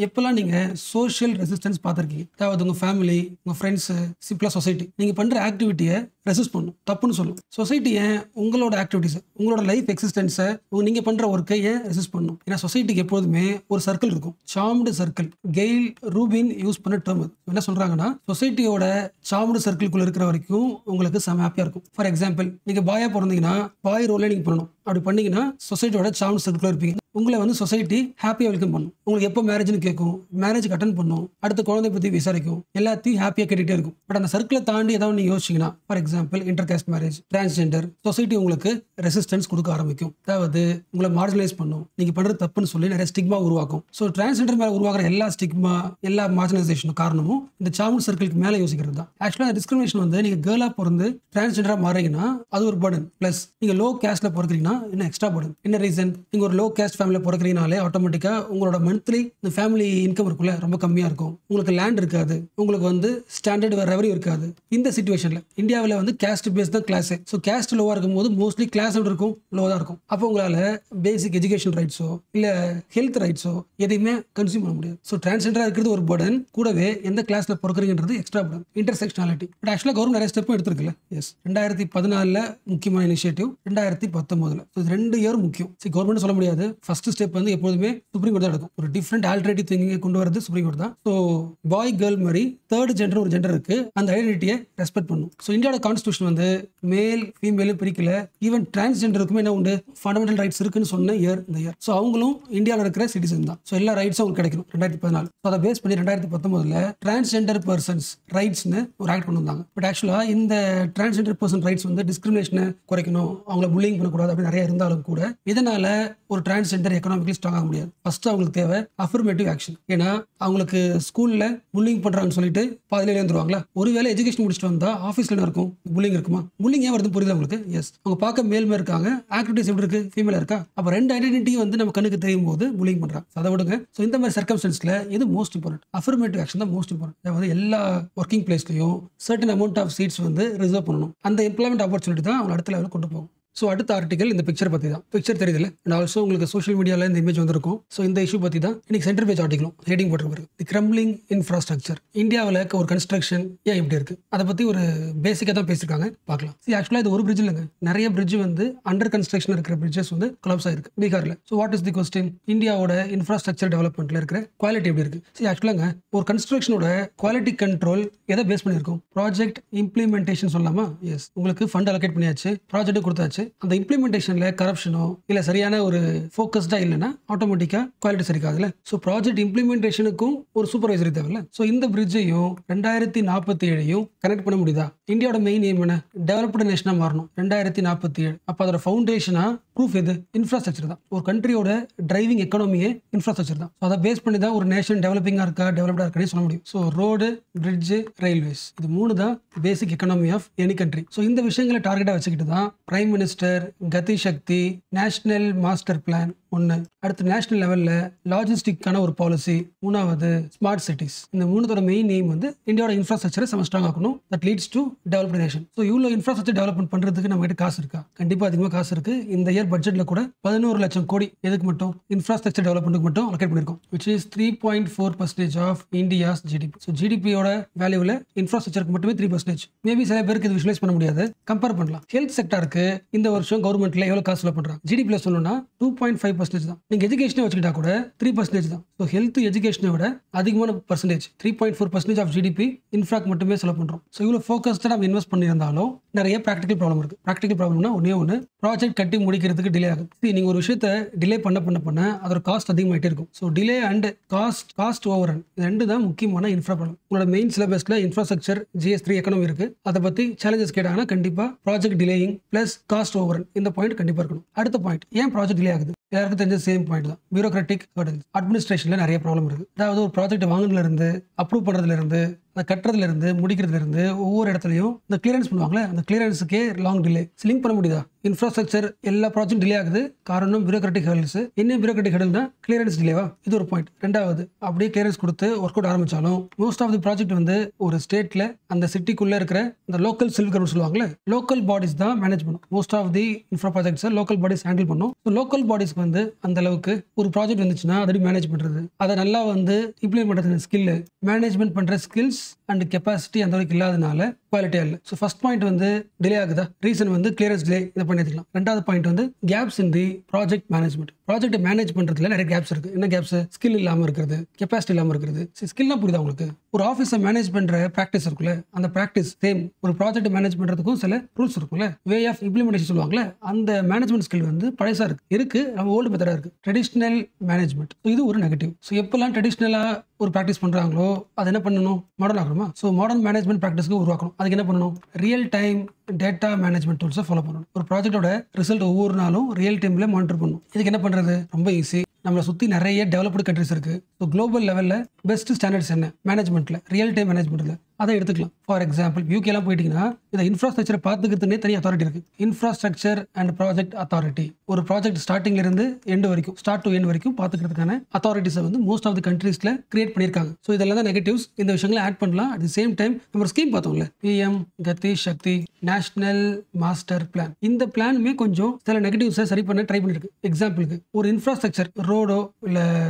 எப்பெல்லாம் நீங்க சோஷியல் ரெசிஸ்டன்ஸ் பார்த்திருக்கீங்க, அதாவது உங்க ஃபேமிலி, உங்க ஃப்ரெண்ட்ஸ், சிம்பிளா சொசைட்டி நீங்க பண்ற ஆக்டிவிட்டியை ரெசிஸ்ட் பண்ணும், தப்புன்னு சொல்லும். சொசைட்டியை உங்களோட ஆக்டிவிட்டிஸ், உங்களோட லைஃப் எக்ஸிஸ்டன்ஸை நீங்க பண்ற ஒர்க்கை ரெசிஸ்ட் பண்ணும். ஏன்னா சொசைட்டிக்கு எப்போதுமே ஒரு சர்க்கிள் இருக்கும், சாம்டு சர்க்கிள். கெயில் ரூபின் யூஸ் பண்ண டேர்ம் என்ன சொல்றாங்கன்னா, சொசைட்டியோட சாம்டு சர்க்கிள்குள்ள இருக்கிற வரைக்கும் உங்களுக்கு செம ஹாப்பியா இருக்கும். ஃபார் எக்ஸாம்பிள், நீங்க பாயா பிறந்தீங்கன்னா பாய் ரோலே நீங்க பண்ணணும். அப்படி பண்ணீங்கன்னா சொசைட்டியோட சாம்டு சர்க்கிள் இருப்பீங்க. உங்களை வந்து சொசைட்டி ஹாப்பியா வெல்கம் பண்ணும். உங்களுக்கு எப்போ மேரேஜ்னு கேட்கும், மேரேஜ் அட்டன் பண்ணும், அடுத்த குழந்தை பத்தி விசாரிக்கும், எல்லாத்தையும் ஹாப்பியா கேட்டுட்டே இருக்கும். பட் அந்த சர்க்கிளை தாண்டி ஏதாவது நீங்க யோசிச்சீங்கன்னா, for example inter caste marriage, transgender, society உங்களுக்கு ரெசிஸ்டன்ஸ் கொடுக்க ஆரம்பிக்கும். அதாவது உங்களை மார்ஜினலைஸ் பண்ணும், நீங்க பண்றது தப்புன்னு சொல்லி நிறைய ஸ்டிக்மா உருவாக்கும். ஸோ டிரான்ஸ்ஜெண்டர் மேல உருவாக்குற எல்லா ஸ்டிக்மா, எல்லா மார்ஜினலைசேஷன் காரணமும் இந்த சாம்டு சர்க்கிளுக்கு மேல யோசிக்கிறது தான். ஆக்சுவலா டிஸ்கிரிமினேஷன் வந்து நீங்க கேர்ளா பிறந்து டிரான்ஸ்ஜெண்டரா மாறீங்கன்னா அது ஒரு பர்டன். பிளஸ் நீங்க லோ கேஸ்ட்ல பிறக்கிறீங்கன்னா இன்னும் எக்ஸ்ட்ரா பர்டன். என்ன ரீசன், நீங்க ஒரு லோ கேஸ்ட் ஃபேமிலியில் பிறக்கிறீங்கனாலே ஆட்டோமேட்டிக்கா உங்களோட மந்த்லி ஃபேமிலி இன்கம் இருக்குல்ல ரொம்ப கம்மியா இருக்கும். உங்களுக்கு லேண்ட் இருக்காது, உங்களுக்கு வந்து ஸ்டாண்டர்ட் ரெவன்யூ இருக்காது. இந்த சிச்சுவேஷன்ல இந்தியாவில் வந்து கேஸ்ட் பேஸ் தான் கிளாஸ். ஸோ கேஸ்ட் லோவா இருக்கும் போது மோஸ்ட்லி கிளாஸ் இருக்கும், லோவா தான் இருக்கும். அப்போ உங்களால பேசிக் எஜுகேஷன் ரைட்ஸோ இல்ல ஹெல்த் ரைட்ஸோ எதையுமே கன்சியூம் பண்ண முடியாது. ஸோ டிரான்ஸ்ஜெண்டரா இருக்கிறது ஒரு பர்டன், கூடவே எந்த கிளாஸ்ல பிறக்கிறீங்கன்றது எக்ஸ்ட்ரா பர்டன். இன்டர்செக்ஷனாலிட்டி. பட் ஆக்சுவலா கவர்மெண்ட் நிறைய ஸ்டெப்பும் எடுத்திருக்குல்ல. எஸ், 2014 முக்கியமான இனிஷியேட்டிவ், 2019 இது 2 இயர் முக்கியம். சரி, கவர்மெண்ட் சொல்ல முடியாது. ஃபர்ஸ்ட் ஸ்டெப் வந்து எப்போதுமே சுப்ரீம் கோர்ட் தான் எடுக்கும். ஒரு டிஃப்ரெண்ட் ஆல்டர்னேட்டிவ் திங்கிங்கை கொண்டு வரது சுப்ரீம் கோர்ட் தான். ஸோ பாய் கேர்ள் மாதிரி தேர்ட் ஜெண்டர் ஒரு ஜெண்டர் இருக்கு, அந்த ஐடென்டிட்டியை ரெஸ்பெக்ட் பண்ணும். ஸோ இந்தியாவோட கான்ஸ்டியூஷன் வந்து மேல் ஃபீமேலும் பிரிக்கல, ஈவன் டிரான்ஸ்ஜெண்டருக்குமே என்ன உண்டு, ஃபண்டமெண்டல் ரைட்ஸ் இருக்குன்னு சொன்ன இந்த இயர். ஸோ அவங்களும் இந்தியாவில் இருக்கிற சிட்டிசன் தான். ஸோ எல்லா ரைட்ஸும் அவங்களுக்கு கிடைக்கணும் 2014. ஸோ அதை பேஸ் பண்ணி 2019 டிரான்ஸ்ஜெண்டர் பர்சன்ஸ் ரைட்ஸ்னு ஒரு ஆக்ட் கொண்டு வந்தாங்க. பட் ஆக்சுவலாக இந்த டிரான்ஸ்ஜெண்டர் பர்சன் ரைட்ஸ் வந்து டிஸ்கிரிமினேஷனை குறைக்கணும், அவங்களை புல்லிங் பண்ணக்கூடாது அப்படின்னு நிறைய இருந்தாலும் கூட இதனால ஒரு டிரான்ஸ்ஜெண்டர் எக்கனாமிக்கலி ஸ்ட்ராங் ஆக முடியாது. ஃபர்ஸ்ட் அவங்களுக்கு தேவை அஃபர்மேட்டிவ் ஆக்ஷன். ஏன்னா அவங்களுக்கு ஸ்கூல்ல புல்லிங் பண்றாங்கன்னு சொல்லிட்டு பாதியில எழுந்துருவாங்களா? ஒருவேளை எஜுகேஷன் முடிச்சுட்டு வந்தா ஆஃபீஸ்ல என்ன இருக்கும், புல்லிங் இருக்குமா? புல்லிங் ஏன் வருது புரியுது உங்களுக்கு? எஸ், அவங்க பார்க்க மேல்மே இருக்காங்க, ஆக்டிவிட்டிஸ் எப்படி இருக்கு, ஃபீமேலா இருக்கா? அப்ப ரெண்டு ஐடென்டிட்டி வந்து நம்ம கண்ணுக்கு தெரியும் போது புல்லிங் பண்றாங்க. அதை விடுங்க. ஸோ இந்த மாதிரி சர்க்கம்ஸ்டன்ஸ்ல இது மோஸ்ட் இம்பார்ட்டன்ட். அஃபர்மேட்டிவ் ஆக்ஷன் தான் மோஸ்ட் இம்பார்ட்டன்ட். அதாவது எல்லா ஒர்க்கிங் பிளேஸ்லயும் சர்டன் அமௌண்ட் ஆஃப் சீட்ஸ் வந்து ரிசர்வ் பண்ணணும். அந்த எம்ப்ளாய்மெண்ட் ஆப்பர்ச்சுனிட்டி தான் அவங்க அடுத்த லெவலுக்கு கொண்டு போகும். ஸோ அடுத்த ஆர்டிகல் இந்த பிக்சர் பற்றி தான். பிக்சர் தெரியுதுல, அண்ட் ஆல்சோ உங்களுக்கு சோஷியல் மீடியாவில் இந்த இமேஜ் வந்திருக்கும். ஸோ இந்த இஷ்யூ பற்றி தான் இன்னைக்கு சென்டர் பேஜ் ஆர்டிகலும் ஹெட்டிங் போட்டிருக்கு. தி கிரம்பிளிங் இன்ஃப்ராஸ்ட்ரக்சர், இந்தியாவில் ஒரு கன்ஸ்ட்ரக்ஷன் ஏன் இப்படி இருக்கு, அதை பற்றி ஒரு பேசிக்காக தான் பேசியிருக்காங்க. பார்க்கலாம். ஆக்சுவலாக இது ஒரு பிரிட்ஜ் இல்லைங்க, நிறைய பிரிட்ஜ் வந்து அண்டர் கன்ஸ்ட்ரக்ஷன் இருக்கிற பிரிட்ஜஸ் வந்து கொலாப்ஸ் ஆயிருக்கு பீகாரில். So what is the question, இந்தியாவோட இன்ஃப்ராஸ்ட்ரக்சர் டெவலப்மெண்ட்ல இருக்கிற குவாலிட்டி எப்படி இருக்கு? ஆக்சுவலாங்க ஒரு கன்ஸ்ட்ரக்ஷனோட குவாலிட்டி கண்ட்ரோல் எதை பேஸ் பண்ணியிருக்கும்? ப்ராஜெக்ட் இம்ப்ளிமெண்டேஷன் சொல்லலாமா? எஸ், உங்களுக்கு ஃபண்ட் அலோகேட் பண்ணியாச்சு, ப்ராஜெக்ட் கொடுத்தாச்சு, அந்த இம்ப்ளிமெண்டேஷன்ல கரப்ஷனோ இல்ல சரியான ஒரு ஃபோக்கஸ்டா இல்லைன்னா ஆட்டோமேட்டிக்கா குவாலிட்டி சரிக்காதுல. ஸோ ப்ராஜெக்ட் இம்ப்ளிமெண்டேஷனுக்கும் ஒரு சூப்பர்வைசரி தேவையில்ல. ஸோ இந்த பிரிட்ஜையும் 2047 கனெக்ட் பண்ண முடியுதா? இந்தியாவோட மெயின் எய்ம் என்ன? டெவலப்டு நேஷனா மாறணும் 2047. அப்ப அதோட ஃபவுண்டேஷனா ப்ரூஃப் எது? இன்ஃப்ராஸ்ட்ரக்சர் தான். ஒரு கண்ட்ரியோட டிரைவிங் எக்கனாமியே இன்ஃப்ராஸ்ட்ரக்சர் தான். அதை பேஸ் பண்ணி தான் ஒரு நேஷன் டெவலப்பிங்கா இருக்கா டெவலப்டா இருக்கான்னு சொல்ல முடியும். ஸோ ரோடு, பிரிட்ஜ், ரயில்வேஸ், இது மூணு தான் basic economy of any country. So இந்த விஷயங்களை டார்கெட்டா வச்சுக்கிட்டு தான் பிரைம் மினிஸ்டர் கதி சக்தி நேஷனல் மாஸ்டர் பிளான் ஒன்று, அடுத்து நேஷனல் லெவல்ல லாஜிஸ்டிக்கான ஒரு பாலிசி, மூணாவது ஸ்மார்ட் சிட்டிஸ். இந்த மூணுத்தோட மெயின் எய்ம் வந்து இந்தியாவோட இன்ஃப்ராஸ்ட்ரக்சரை செம ஸ்ட்ராங் ஆக்கணும். That leads to developed nation. So இவ்வளோ இன்ஃப்ராஸ்ட்ரக்சர் டெவலப்மெண்ட் பண்றதுக்கு நம்ம கிட்ட காசு இருக்கா? கண்டிப்பா அதிகமாக காசு இருக்கு. இந்த இயர் பட்ஜெட்ல கூட 11 லட்சம் கோடி எதுக்கு மட்டும்? இன்ஃப்ராஸ்ட்ரக்சர் டெவலப்மெண்ட்டுக்கு மட்டும் அலோகேட் பண்ணிருக்கோம், which is 3.4% of India's GDP. So ஜிடிபியோட வேல்யூவில் இன்ஃப்ராஸ்ட்ரக்சருக்கு மட்டுமே 3%. மேபி சில பேருக்கு இது விஷுவலைஸ் பண்ண முடியாது, கம்பேர் பண்ணலாம். ஹெல்த் செக்டருக்கு இந்த வருஷம் கவர்மெண்ட்ல எவ்வளவு காசு செலவு பண்றாங்க? ஜிடிபியில் சொல்லணும்னா 2.5% தான். நீங்க எஜுகேஷனை வச்சுக்கிட்டா கூட 3% தான். ஸோ ஹெல்த் எஜுகேஷனை விட அதிகமான பர்சன்டேஜ் 3.4% ஆஃப் ஜிடிபி இன்ஃப்ராக்கு மட்டுமே செலவு பண்றோம். ஸோ இவ்வளவு ஃபோக்கஸ்டா நம்ம இன்வெஸ்ட் பண்ணியிருந்தாலும் நிறைய ப்ராக்டிகல் ப்ராப்ளம் இருக்கு. ப்ராக்டிகல் ப்ராப்ளம்னா ஒன்று ப்ராஜெக்ட் கட்டி முடிக்கிறதுக்கு டிலே ஆகுது. நீங்க ஒரு விஷயத்தை டிலே பண்ண அதோட காஸ்ட் அதிகமாயிட்டே இருக்கும். So delay and cost over run, இது ரெண்டு தான் முக்கியமான இன்ஃப்ரா ப்ராப்ளம். உங்களோட மெயின் சிலபஸ்ல இன்ஃப்ராஸ்ட்ரக்சர் GS3 எக்கனாமி இருக்கு. அதை பத்தி சேலஞ்சஸ் கேட்டாங்கன்னா கண்டிப்பா project delaying plus cost over run, இந்த பாயிண்ட் கண்டிப்பா இருக்கணும். அடுத்த பாயிண்ட், ஏன் ப்ராஜெக்ட் டிலே ஆகுது? எல்லாருக்கும் தெரிஞ்ச சேம் பாயிண்ட் தான், பியூரோக்ராட்டிக் ஹர்டில்ஸ். அட்மினிஸ்ட்ரேஷன்ல நிறைய ப்ராப்ளம் இருக்கு. அதாவது ஒரு ப்ராஜெக்ட் வாங்குறதுல இருந்து, அப்ரூவ் பண்றதுல இருந்து, அதை கட்டுறதுல இருந்து, முடிக்கிறதுல இருந்து, ஒவ்வொரு இடத்துலையும் இந்த கிளியரன்ஸ் பண்ணுவாங்களே, அந்த கிளியரன்ஸுக்கே லாங் டிலே. லிங்க் பண்ண முடியுதா? இன்ஃப்ராஸ்ட்ரக்சர் எல்லா ப்ராஜெக்ட் டிலே ஆகுது, காரணம் பியூரோக்ராட்டிக் ஹர்டில்ஸ். என்ன பியூரோக்ராட்டிக் ஹர்டில்னா கிளியரன்ஸ் டிலேவா? இது ஒரு பாயிண்ட். ரெண்டாவது, அப்படியே கிளியரன்ஸ் கொடுத்து ஒர்க் அவுட் ஆரம்பிச்சாலும் மோஸ்ட் ஆஃப் தி ப்ராஜெக்ட் வந்து ஒரு ஸ்டேட்ல அந்த சிட்டிக்குள்ள இருக்கிற அந்த லோக்கல் செல்ஃப் கவர்மெண்ட் சொல்லுவாங்களே, லோக்கல் பாடிஸ் தான் மேனேஜ் பண்ணும். Most of the infra projects local bodies handle பண்ணும். லோக்கல் பாடிஸ்க்கு வந்து அந்த அளவுக்கு ஒரு ப்ராஜெக்ட் வந்துச்சுன்னா அதை மேனேஜ் பண்றது, அதை நல்லா வந்து இம்ப்ளிமெண்ட் பண்றது ஸ்கில், மேனேஜ்மெண்ட் பண்ற ஸ்கில்ஸ் அண்ட் கெப்பாசிட்டி அந்த அளவுக்கு இல்லாதனால குவாலிட்டியா இல்லை. ஸோ ஃபர்ஸ்ட் பாயிண்ட் வந்து டிலே ஆகுதா? ரீசன் வந்து கிளியரன்ஸ் டிலே, இதை பண்ணிக்கலாம். ரெண்டாவது பாயிண்ட் வந்து gaps in the project management. Project manage பண்றதுல நிறைய கேப்ஸ் இருக்கு. என்ன கேப்ஸ்? ஸ்கில் இல்லாம இருக்கிறது, கெப்பாசிட்டி இல்லாம இருக்கிறது. ஸ்கில்னா புரியுதா உங்களுக்கு? ஒரு ஆஃபீஸை மேனேஜ் பண்ற பிராக்டிஸ் இருக்குல்ல, அந்த பிராக்டிஸ் சேம் ஒரு ப்ராஜெக்ட் மேனேஜ் பண்றதுக்கும் சில ரூல்ஸ் இருக்குல்ல, வே ஆஃப் இம்ப்ளிமெண்டேஷன் சொல்லுவாங்களே, அந்த மேனேஜ்மெண்ட் ஸ்கில் வந்து பழசா இருக்கு நம்ம ஓல்டு மெத்தடா இருக்கு, ட்ரெடிஷனல் மேனேஜ்மெண்ட். இது ஒரு நெகட்டிவ். ஸோ எப்பெல்லாம் ட்ரெடிஷனலா ஒரு ப்ராக்டிஸ் பண்றாங்களோ அதை என்ன பண்ணணும்? மாடர்ன் ஆகணுமா? ஸோ மாடர்ன் மேனேஜ்மெண்ட் ப்ராக்டிஸ்க்கு உருவாக்கணும். அதுக்கு என்ன பண்ணணும்? ரியல் டைம் டேட்டா மேனேஜ்மெண்ட் டூல்ஸை ஃபாலோ பண்ணணும். ஒரு ப்ராஜெக்டோட ரிசல்ட் ஒவ்வொரு நாளும் ரியல் டைம்ல மானிட்டர் பண்ணணும். இதுக்கு என்ன பண்றது? ரொம்ப ஈஸி. நம்மளை சுற்றி நிறைய டெவலப்டு கண்ட்ரிஸ் இருக்கு. ஸோ குளோபல் லெவலில் பெஸ்ட் ஸ்டாண்டர்ட்ஸ் என்ன மேனேஜ்மெண்ட்டில், ரியல் டைம் மேனேஜ்மெண்ட்டில், அதை எடுத்துக்கலாம். ஃபார் எக்ஸாம்பிள் யூகேலாம் போயிட்டீங்கன்னா இந்த இன்ஃப்ராஸ்ட்ரக்சரை பார்த்துக்கிறதுனே தனி அத்தாரிட்டி இருக்கு, இன்ஃப்ராஸ்ட்ரக்சர் அண்ட் ப்ராஜெக்ட் அத்தாரிட்டி. ஒரு ப்ராஜெக்ட் ஸ்டார்டிங்ல இருந்து எண்ட் வரைக்கும், ஸ்டார்ட் டு எண்ட் வரைக்கும் பார்த்துக்கிறதுக்கான அத்தாரிட்டிஸை வந்து மோஸ்ட் ஆஃப் தி கண்ட்ரீஸ்ல கிரியேட் பண்ணியிருக்காங்க. ஸோ இதெல்லாம் தான் நெகட்டிவ்ஸ். இந்த விஷயங்களை ஆட் பண்ணலாம். அட் தி சேம் டைம் நம்ம ஒரு ஸ்கீம் பார்த்தோம்ல, PM கதி சக்தி நேஷனல் மாஸ்டர் பிளான். இந்த பிளானுமே கொஞ்சம் சில நெகட்டிவ்ஸை சரி பண்ண ட்ரை பண்ணிருக்கு. எக்ஸாம்பிளுக்கு ஒரு இன்ஃப்ராஸ்ட்ரக்சர் ரோடோ இல்லை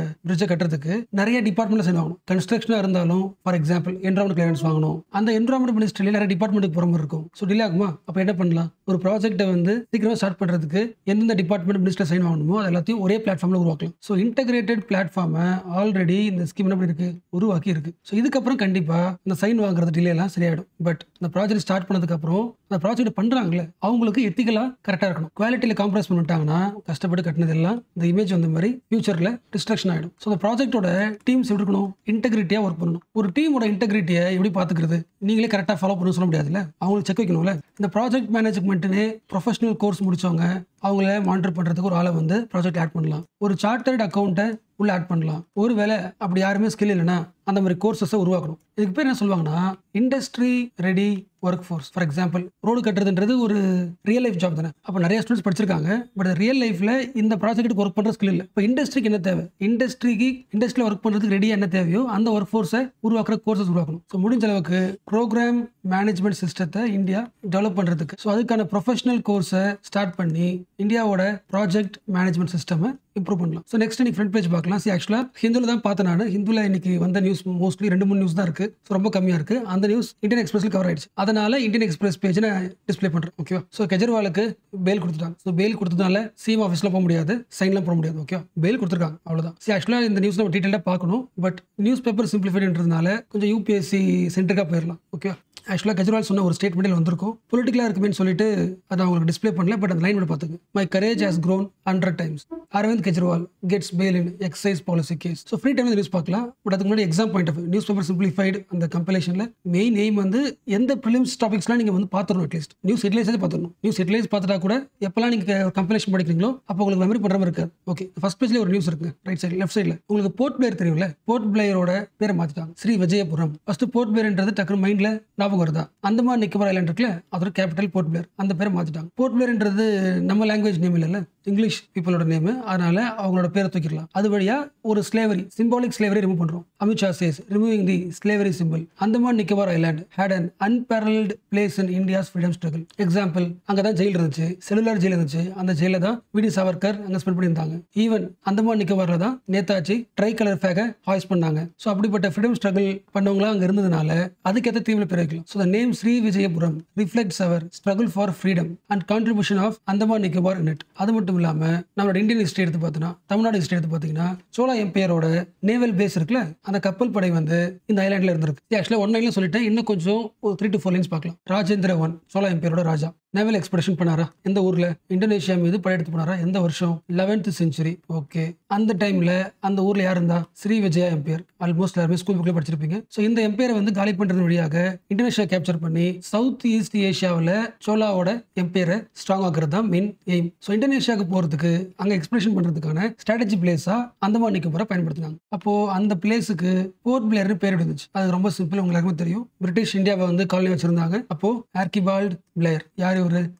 பிரிட்ஜை கட்டுறதுக்கு நிறைய டிபார்ட்மெண்ட்ல சைன் வாங்கணும். கன்ஸ்ட்ரக்ஷனா இருந்தாலும் ஃபார் எக்ஸாம்பிள் என்விரான்மெண்ட் கிளியரன்ஸ் வாங்கணும். அந்த என்விரான்மெண்ட் மினிஸ்ட்ரியில நிறைய டிபார்ட்மெண்ட்டுக்கு போற மாதிரி இருக்கும். ஸோ டிலே ஆகுமா? அப்ப என்ன பண்ணலாம்? ஒரு ப்ராஜெக்ட்டை வந்து சீக்கிரமா ஸ்டார்ட் பண்றதுக்கு எந்தெந்த டிபார்ட்மெண்ட் மினிஸ்டர் சைன் வாங்கணுமோ அது எல்லாத்தையும் ஒரே பிளாட்ஃபார்ம்ல உருவாக்கலாம். ஸோ இன்டகிரேட்டட் பிளாட்ஃபார்மை ஆல்ரெடி இந்த ஸ்கீம் என்ன இருக்கு உருவாக்கி இருக்கு. ஸோ இதுக்கப்புறம் கண்டிப்பா இந்த சைன் வாங்குறது டிலே எல்லாம் சரியாயிடும். பட் இந்த ப்ராஜெக்ட் ஸ்டார்ட் பண்ணதுக்கு அப்புறம் அந்த ப்ராஜெக்ட் பண்றாங்களே அவங்களுக்கு எத்திக்கலா கரெக்டா இருக்கணும். குவாலிட்டியில காம்ப்ரமைஸ் பண்ணிட்டாங்கன்னா கஷ்டப்பட்டு கட்டினது எல்லாம் இந்த இமேஜ் வந்த மாதிரி ஃபியூச்சர்ல டிஸ்ட்ரக்ஷன் ஆயிடும். ஸோ இந்த ப்ராஜெக்டோட டீம்ஸ் எப்படி இருக்கணும்? இன்டெகிரிட்டியா ஒர்க் பண்ணணும். ஒரு டீமோட இன்டெகிரிட்டியை எப்படி பாத்துக்கிறது? நீங்களே கரெக்டா ஃபாலோ பண்ண சொல்ல முடியாதுல்ல, அவங்களுக்கு செக் வைக்கணும்ல. இந்த ப்ராஜெக்ட் மேனேஜ்மெண்ட்னு ப்ரொஃபஷனல் கோர்ஸ் முடிச்சவங்க அவங்கள மானிட்டர் பண்றதுக்கு ஒரு ஆளை வந்து ப்ராஜெக்ட் ஆட் பண்ணலாம். ஒரு சார்ட்டர்ட் அக்கௌண்ட்டை உள்ள ஆட் பண்ணலாம். ஒருவேளை அப்படி யாருமே ஸ்கில் இல்லைன்னா அந்த மாதிரி கோர்சஸை உருவாக்கணும். இதுக்கு பேர் என்ன சொல்லுவாங்கன்னா industry ready workforce. For example road கட்டுறதுன்றது ஒரு ரியல் லைஃப் ஜாப் தானே. அப்போ நிறைய ஸ்டூடெண்ட்ஸ் படிச்சிருக்காங்க, பட் ரியல் லைஃப்ல இந்த ப்ராஜெக்ட்டுக்கு ஒர்க் பண்ற ஸ்கில் இல்லை. இப்போ இண்டஸ்ட்ரிக்கு என்ன தேவை? இண்டஸ்ட்ரியில் ஒர்க் பண்றதுக்கு ரெடியா என்ன தேவையோ அந்த ஒர்க் ஃபோர்ஸை உருவாக்குற கோர்சஸ் உருவாக்கணும். ஸோ முடிஞ்ச அளவுக்கு ப்ரோக்ராம் மேனேஜ்மெண்ட் சிஸ்டத்தை இந்தியா டெவலப் பண்றதுக்கு ஸோ அதுக்கான ப்ரொஃபஷனல் கோர்ஸை ஸ்டார்ட் பண்ணி இந்தியாவோட ப்ராஜெக்ட் மேனேஜ்மெண்ட் சிஸ்டம் இம்ப்ரூவ் பண்ணலாம். ஸோ நெக்ஸ்ட் நீ ஃப்ரண்ட் பேஜ் பார்க்கலாம். ஆக்சுவலாக ஹிந்துல தான் பார்த்தேன் நான். ஹிந்துல இன்னைக்கு வந்த நியூஸ் மோஸ்ட்லி 2-3 நியூஸ் தான் இருக்கு. ஸோ ரொம்ப கம்மியா இருக்கு. அந்த நியூஸ் இந்தியன் எக்ஸ்பிரஸ்ல கவர் ஆயிடுச்சு. அதனால இந்தியன் எக்ஸ்பிரஸ் பேஜ் நான் டிஸ்பிளே பண்றேன். ஓகேவா? ஸோ கெஜ்ரிவாலுக்கு பெயில் கொடுத்துட்டாங்க. ஸோ பெயில் கொடுத்ததுனால சிஎம் ஆஃபீஸ்ல போக முடியாது, சைன்லாம் போட முடியாது. ஓகே, பெயில் கொடுத்துருக்காங்க, அவ்வளவுதான். ஆக்சுவலாக இந்த நியூஸ் நம்ம டீட்டெயிலாக பார்க்கணும். பட் நியூஸ் பேப்பர் சிம்பிளிஃபைடுன்றதுனால கொஞ்சம் யூபிஎஸ்சி சென்டருக்காக போயிடலாம். ஓகே, ஆக்சுவலாக கெஜ்ரிவால் சொன்ன ஒரு ஸ்டேட்மெண்ட்டில் வந்திருக்கும். பொலிட்டிக்கலாக இருக்குமே சொல்லிட்டு அதை அவங்களுக்கு டிஸ்பிளே பண்ணல. பட் அந்த லைன் மட்டும் பார்த்துங்க. My courage has grown 100 times. Arvind Kejriwal gets bail in excise policy case. So free time news பார்க்கலாம். பட் அதுக்கு முன்னாடி exam point of newspaper simplified அந்த கம்பெலேஷனில் மெயின் எய்ம் வந்து எந்த ப்ரிலிம்ஸ் டாபிக்ஸ்லாம் நீங்கள் வந்து பார்த்துடணும். அட்லீஸ்ட் நியூஸ் ஹெட்லைன்ஸே பார்த்துடணும். நியூஸ் ஹெட்லைன்ஸ் பார்த்துட்டா கூட எப்பெல்லாம் நீங்கள் கம்பெலேஷன் படிக்கிறீங்களோ அப்போ உங்களுக்கு மெமரி பண்ணுற மாதிரி இருக்காது. ஓகே, ஃபர்ஸ்ட் பேஜ்ல ஒரு நியூஸ் இருக்குங்க. ரைட் சைடு லெஃப்ட் சைடில் உங்களுக்கு போர்ட் பிளேயர் தெரியும்ல. போர்ட் பிளேயரோட பேரை மாற்றிட்டாங்க, ஸ்ரீ விஜயபுரம். ஃபர்ஸ்ட் போர்ட் பிளேயர்ன்றது டக்குனு மைண்டில் ஞாபகம் வருதா? அந்தமான் நிக்கோபார் ஐலாண்ட் இருக்குல்ல, அதோட கேபிட்டல் போர்ட் பிளேயர். அந்த பேரை மாற்றிட்டாங்க. போர்ட் பிளேயர்ன்றது நம்ம லாங்குவேஜ் நேம் இல்லைல்ல, இங்கிலீஷ் பீப்புளோட நேம். அதனால அவங்களோட பேரை தூக்கிடலாம். அது வழியா ஒரு ஸ்லேவரி, சிம்பாலிக் ஸ்லேவரி ரிமூவ் பண்றோம். Amit Shah chase removing the slavery simple. Andaman Nicobar island had an unparalleled place in India's freedom struggle. Example, அங்கதான் ஜெயில் இருந்துச்சு, செல்லுலார் ஜெயில் இருந்துச்சு. அந்த ஜெயில தான் விடி சாவர்கர் அங்க ஸ்பெண்ட் பண்ணியிருந்தாங்க. ஈவன் அந்தமான் நிக்கோபார்ல தான் நேதாஜி ட்ரை கலர் ஃபிளாக ஹாய்ஸ் பண்ணாங்க. ஸோ அப்படிப்பட்ட ஃப்ரீடம் ஸ்ட்ரகிள் பண்ணவங்களா அங்க இருந்ததுனால அதுக்கேற்ற தீவிர பேர் வைக்கலாம். So the name Sri Vijayapuram reflects our struggle for freedom and contribution of Andaman Nicobar in it. அது மட்டும் இல்லாம நம்மளோட இந்தியன் ஹிஸ்டரி எடுத்து பார்த்தோம்னா, தமிழ்நாடு ஹிஸ்டரி எடுத்து பார்த்தீங்கன்னா, சோழா எம்பையரோட நேவல் பேஸ் இருக்குல்ல, அந்த கப்பல் படை வந்து இந்த ஐலாண்ட்ல இருந்திருக்கு. ஆக்சுவலா 1 லைன்ல சொல்லிட்டேன், இன்னும் கொஞ்சம் ஒரு 3 to 4 லைன்ஸ் பார்க்கலாம். ராஜேந்திர 1 சோழா எம்பையரோட ராஜா நேவல் எக்ஸ்பெடிஷன் பண்ணாரா? எந்த ஊர்ல? இந்தோனேஷியா மீது படையெடுத்து போனாரா? எந்த வருஷம்? 11th century. ஓகே, அந்த டைம்ல அந்த ஊர்ல யார் இருந்தா? ஸ்ரீ விஜயா எம்பையர். ஆல்மோஸ்ட் எல்லாருமே ஸ்கூல் புக்ல படிச்சிருப்பீங்க. ஸோ இந்த எம்பையரை வந்து காலி பண்றது வழியாக இந்தோனேஷியா கேப்சர் பண்ணி சவுத் ஈஸ்ட் ஏஷியாவில் சோலாவோட எம்பையரை ஸ்ட்ராங் ஆக்குறது தான் மெயின் எய்ம். ஸோ இந்தோனேஷியாவுக்கு போறதுக்கு அங்க எக்ஸ்பிரஷன் பண்றதுக்கான ஸ்ட்ராட்டஜி பிளேஸா அந்தமான் நிக்கோபாரை பயன்படுத்தினாங்க. அப்போ அந்த பிளேஸுக்கு போர்ட் பிளேயர்னு பேர் இருந்துச்சு. அது ரொம்ப சிம்பிள், உங்களுக்கு தெரியும். பிரிட்டிஷ் இந்தியாவை வந்து காலனி வச்சிருந்தாங்க. அப்போ ஆர்கிபால்ட் பிளேயர் யார்?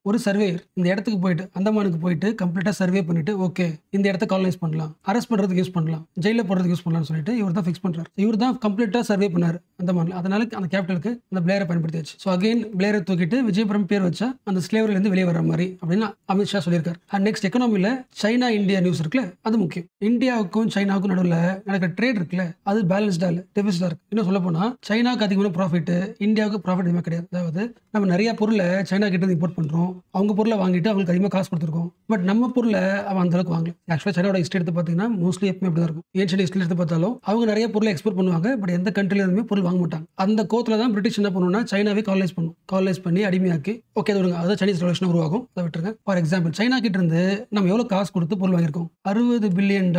ஒரு சர்வேயர். இந்த இடத்துக்கு போயிட்டு அந்தமானுக்கு போயிட்டு கம்ப்ளீட்டா சர்வே பண்ணிட்டு ஓகே இந்த இடத்த காலனைஸ் பண்ணலாம், அரெஸ்ட் பண்றதுக்கு யூஸ் பண்ணலாம், ஜெயில போடுறதுக்கு யூஸ் பண்ணலாம்னு சொல்லிட்டு இவர் தான் ஃபிக்ஸ் பண்றாரு. இவர் தான் கம்ப்ளீட்டா சர்வே பண்ணாரு அந்தமான்ல. அதனால அந்த கேபிட்டலுக்கு அந்த பிளேயரை பயன்படுத்தியாச்சு. ஸோ அகைன் பிளேயரை தூக்கிட்டு விஜயபுரம் பேர் வச்சா அந்த ஸ்லேவரில இருந்து வெளியே வர மாதிரி அப்படின்னு அமித்ஷா சொல்லியிருக்காரு. And next எக்கனாமில China India news இருக்குல்ல, அது முக்கியம். இந்தியாவுக்கும் சைனாவுக்கும் நடுவில் நடக்கிற ட்ரேட் இருக்குல்ல, அது பேலன்ஸ்டா இல்ல, டெபிசிட்டா இருக்கு. இன்னும் சொல்ல போனா சைனாவுக்கு அதிகமான ப்ராஃபிட், இந்தியாவுக்கு ப்ராஃபிட் எதுவுமே கிடையாது. அதாவது நம்ம நிறைய பொருளை சைனா கிட்ட இம்போர்ட் பண்றோம், அவங்க பொருளை வாங்கிட்டு அவங்களுக்கு அதிகமாக காசு கொடுத்துருக்கோம். பட் நம்ம பொருளை அவன் அந்த அளவுக்கு வாங்கல. ஆக்சுவலாக சைனாவோட ஹிஸ்ட்ரி எடுத்து பார்த்தீங்கன்னா மோஸ்ட்லி எப்பவுமே அப்படி தான் இருக்கும். ஏன்ஷியன்ட் ஹிஸ்ட்ரி எடுத்து பார்த்தாலும் அவங்க நிறைய பொருளை எக்ஸ்போர்ட் பண்ணுவாங்க, பட் எந்த கண்ட்ரில இருந்துமே பொருள் வாங்க மாட்டாங்க. அந்த கோத்துல தான் பிரிட்டிஷ் என்ன பண்ணுவோம்னா சைனாவே காலனைஸ் பண்ணி அடிமையாக்கி ஓகே அது விடுங்க, அதாவது சைனீஸ் ரெவல்யூஷன் உருவாகும், அதை விட்டுருங்க. ஃபார் எக்ஸாம்பிள் சைனா கிட்ட இருந்து நம்ம எவ்வளவு காசு கொடுத்து பொருள் வாங்கியிருக்கோம்? $60 பில்லியன்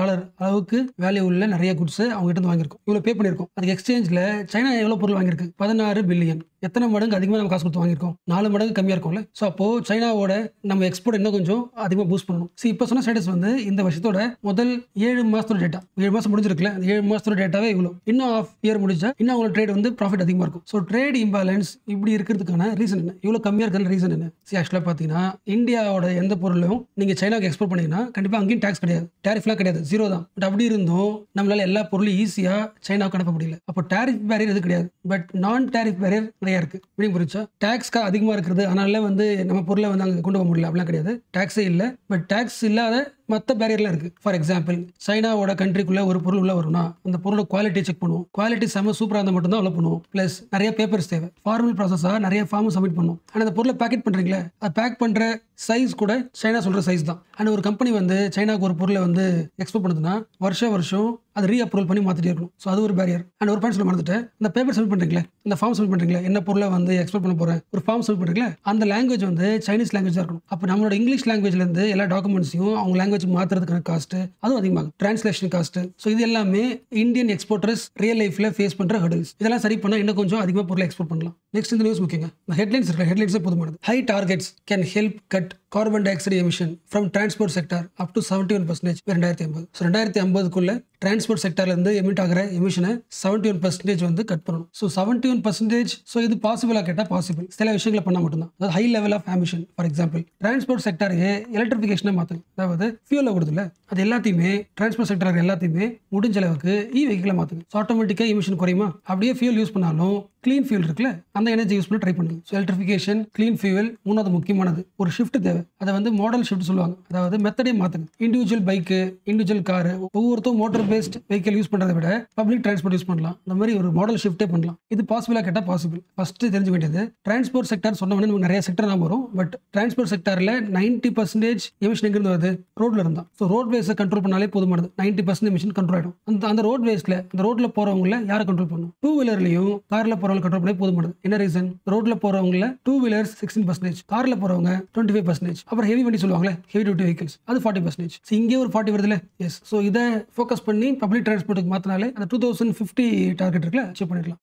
அளவுக்கு வேல்யூ உள்ள நிறைய குட்ஸ் அவங்க கிட்ட இருந்து வாங்கியிருக்கோம், இவ்வளவு பே பண்ணியிருக்கோம். அதுக்கு எக்ஸ்சேஞ்சில் சைனா எவ்வளவு பொருள் வாங்கியிருக்கு? 16 பில்லியன். எத்தனை மடங்கு அதிகமாக நம்ம காசு கொடுத்து வாங்கியிருக்கோம்? 4 மடங்கு கம்மியா இருக்கும்ல. ஸோ அப்போ சைனாவோட நம்ம எக்ஸ்போர்ட் இன்னும் கொஞ்சம் அதிகமாக பூஸ்ட் பண்ணணும். இப்போ சொன்ன ஸ்டேட்டஸ் வந்து இந்த வருஷத்தோட முதல் 7 மாசத்தோட டேட்டா. 7 மாசம் முடிஞ்சிருக்குல்ல, அந்த 7 மாசத்தோட டேட்டாவே இவ்வளோ. இன்னும் ஆஃப் இயர் முடிஞ்சா இன்னும் அவங்களோட ட்ரேட் வந்து ப்ராஃபிட் அதிகமாக இருக்கும். ஸோ ட்ரேட் இம்பாலன்ஸ் இப்படி இருக்கிறதுக்கான ரீசன் என்ன? இவ்வளோ கம்மியாக இருக்கிற ரீசன் என்ன? ஆக்சுவலாக பார்த்தீங்கன்னா இந்தியாவோட எந்த பொருளும் நீங்கள் சைனாவுக்கு எக்ஸ்போர்ட் பண்ணீங்கன்னா கண்டிப்பாக அங்கேயும் டேக்ஸ் கிடையாது, டேரிஃப்லாம் கிடையாது, 0 தான். பட் அப்படி இருந்தும் நம்மளால எல்லா பொருளும் ஈஸியாக சைனாவுக்கு அனுப்ப முடியல. அப்போ டேரிஃப் பேரியர் எது கிடையாது, பட் நான் டேரிஃப் பேரியர் நிறைய இருக்கு. இப்படி புரிச்சா டேக்ஸ் அதிகமாக இருக்கிறது, அதனால வந்து நம்ம பொருளை வந்து அங்கே கொண்டு போக முடியல அப்படிலாம் கிடையாது. டேக்ஸே இல்லை, பட் டேக்ஸ் இல்லாத மற்ற பேரியர்லாம் இருக்குது. ஃபார் எக்ஸாம்பிள் சைனாவோட கண்ட்ரிக்குள்ளே ஒரு பொருள் உள்ள வரும்னா அந்த பொருளோட குவாலிட்டி செக் பண்ணுவோம். குவாலிட்டி செம்ம சூப்பராக இருந்தால் மட்டும்தான் உள்ள பண்ணுவோம். ப்ளஸ் நிறைய பேப்பர்ஸ் தேவை, ஃபார்மல் ப்ராசஸாக நிறைய ஃபார்ம் சப்மிட் பண்ணுவோம். ஆனால் அந்த பொருளை பேக்கெட் பண்ணுறீங்களே, அது பேக் பண்ணுற சைஸ் கூட சைனா சொல்கிற சைஸ் தான். ஆனால் ஒரு கம்பெனி வந்து சைனாவுக்கு ஒரு பொருளை வந்து எக்ஸ்போர்ட் பண்ணுதுன்னா வருஷம் அது ரீஅப்ரூவல் பண்ணி மாற்றிட்டே இருக்கணும். ஸோ அது ஒரு பேரியர். அண்ட் ஒரு பாயிண்ட் சொல்ல மறந்துட்டேன், இந்த பேப்பர் சப்மிட் பண்ணுறீங்களே, இந்த ஃபார்ம் சப்மிட் பண்ணுறீங்களா, என்ன பொருளை வந்து எக்ஸ்போர்ட் பண்ண போகிறேன் ஒரு ஃபார்ம் சப்மிட் பண்ணுறீங்களா, அந்த லாங்குவேஜ் வந்து சைனீஸ் லாங்குவேஜ் தான் இருக்கணும். அப்போ நம்மளோட இங்கிலீஷ் லாங்குவேஜ்லேருந்து எல்லா டாக்குமெண்ட்ஸையும் அவங்க லாங்குவேஜ் மாற்றுறதுக்கான காஸ்ட்டு அதுவும் அதிகமாகும். Translation cost. ஸோ இது எல்லாமே இந்தியன் எக்ஸ்போர்ட்டர்ஸ் ரியல் லைஃப்பில் ஃபேஸ் பண்ணுற ஹர்டில்ஸ். இதெல்லாம் சரி பண்ணால் இன்னும் கொஞ்சம் அதிகமாக பொருளை எக்ஸ்போர்ட் பண்ணலாம். நெக்ஸ்ட் இந்த நியூஸ் முக்கியங்க, இந்த ஹெட்லைன்ஸ் இருக்கு. ஹெட்லைன்ஸே போதுமானது. High targets can help cut carbon dioxide emission from transport sector up to 71% 2050. So 2050க்குள்ள டிரான்ஸ்போர்ட் செக்டர்லேருந்து எமிட் ஆகிற எமிஷனை 71% வந்து கட் பண்ணணும். ஸோ 71%. ஸோ இது பாசிபிளாக கேட்டால் பாசிபிள், சில விஷயங்களை பண்ணால் மட்டும்தான். அதாவது high level of ambition. For example transport செக்டரையே எலக்ட்ரிஃபிகேஷனாக மாற்றணும். அதாவது ஃபியூலை கொடுத்துல அது எல்லாத்தையுமே டிரான்ஸ்போர்ட் செக்டர் எல்லாத்தையுமே முடிஞ்ச அளவுக்கு வெஹிக்கிளை மாற்றுங்க. ஸோ ஆட்டோமேட்டிக்காக எமிஷன் குறையுமா? அப்படியே ஃபியூல் யூஸ் பண்ணாலும் க்ளீன் ஃபியூல் இருக்குல்ல, அந்த எனர்ஜி யூஸ் பண்ண ட்ரை பண்ணுங்க. ஸோ எலக்ட்ரிஃபிகேஷன், க்ளீன் ஃபியூல் மூணாவது முக்கியமானது. ஒரு ஷிஃப்ட் தேவை, அதை வந்து மாடல் ஷிஃப்ட் சொல்லுவாங்க. அதாவது மெத்தடே மாற்றுங்க. இண்டிவிஜுவல் பைக்கு, இண்டிவிஜுவல் காரு, ஒவ்வொருத்தரும் மோட்டர் பேஸ்ட் வெஹிக்கல் யூஸ் பண்ணுறதை விட பப்ளிக் டிரான்ஸ்போர்ட் யூஸ் பண்ணலாம். அந்த மாதிரி ஒரு மாடல் ஷிஃப்ட்டே பண்ணலாம். இது பாசிபிளாக கேட்டால் பாசிபிள். ஃபர்ஸ்ட் தெரிஞ்சு வேண்டியது, டிரான்ஸ்போர்ட் செக்டர் சொன்ன உடனே நமக்கு நிறைய செக்டர் தான் வரும். பட் டிரான்ஸ்போர்ட் செக்டரில் 90% எமிஷன் எங்கிருந்து வருது? ரோட்ல இருந்தா. ஸோ ரோட் வேஸை கண்ட்ரோல் பண்ணாலே போதுமானது. 90% எமிஷன் கண்ட்ரோல் ஆகிடும். அந்த ரோட் வேஸ்ல, அந்த ரோட்ல போறவங்கள யாரை கண்ட்ரோல் பண்ணும்? டூ வீலர்லையும் கார்ல போறவங்க கண்ட்ரோல் பண்ணி போதுமானது. என்ன ரீசன்? ரோட்ல போறவங்கள டூ வீலர்ஸ் 16%, கார்ல போறவங்க 25%. அப்புறம் ஹெவி வண்டி சொல்லுவாங்களே, ஹெவி டியூட்டி வெஹிக்கிள்ஸ், அது 40%. ஸோ இங்கே ஒரு 40 வருதுல. எஸ். ஸோ இதை ஃபோக்கஸ் பண்ணி பப்ளிக் டிரான்ஸ்போர்ட்டுக்கு மாத்தினாலே அந்த 2050 டார்கெட் இருக்குல்ல அச்சீவ் பண்ணிடலாம்.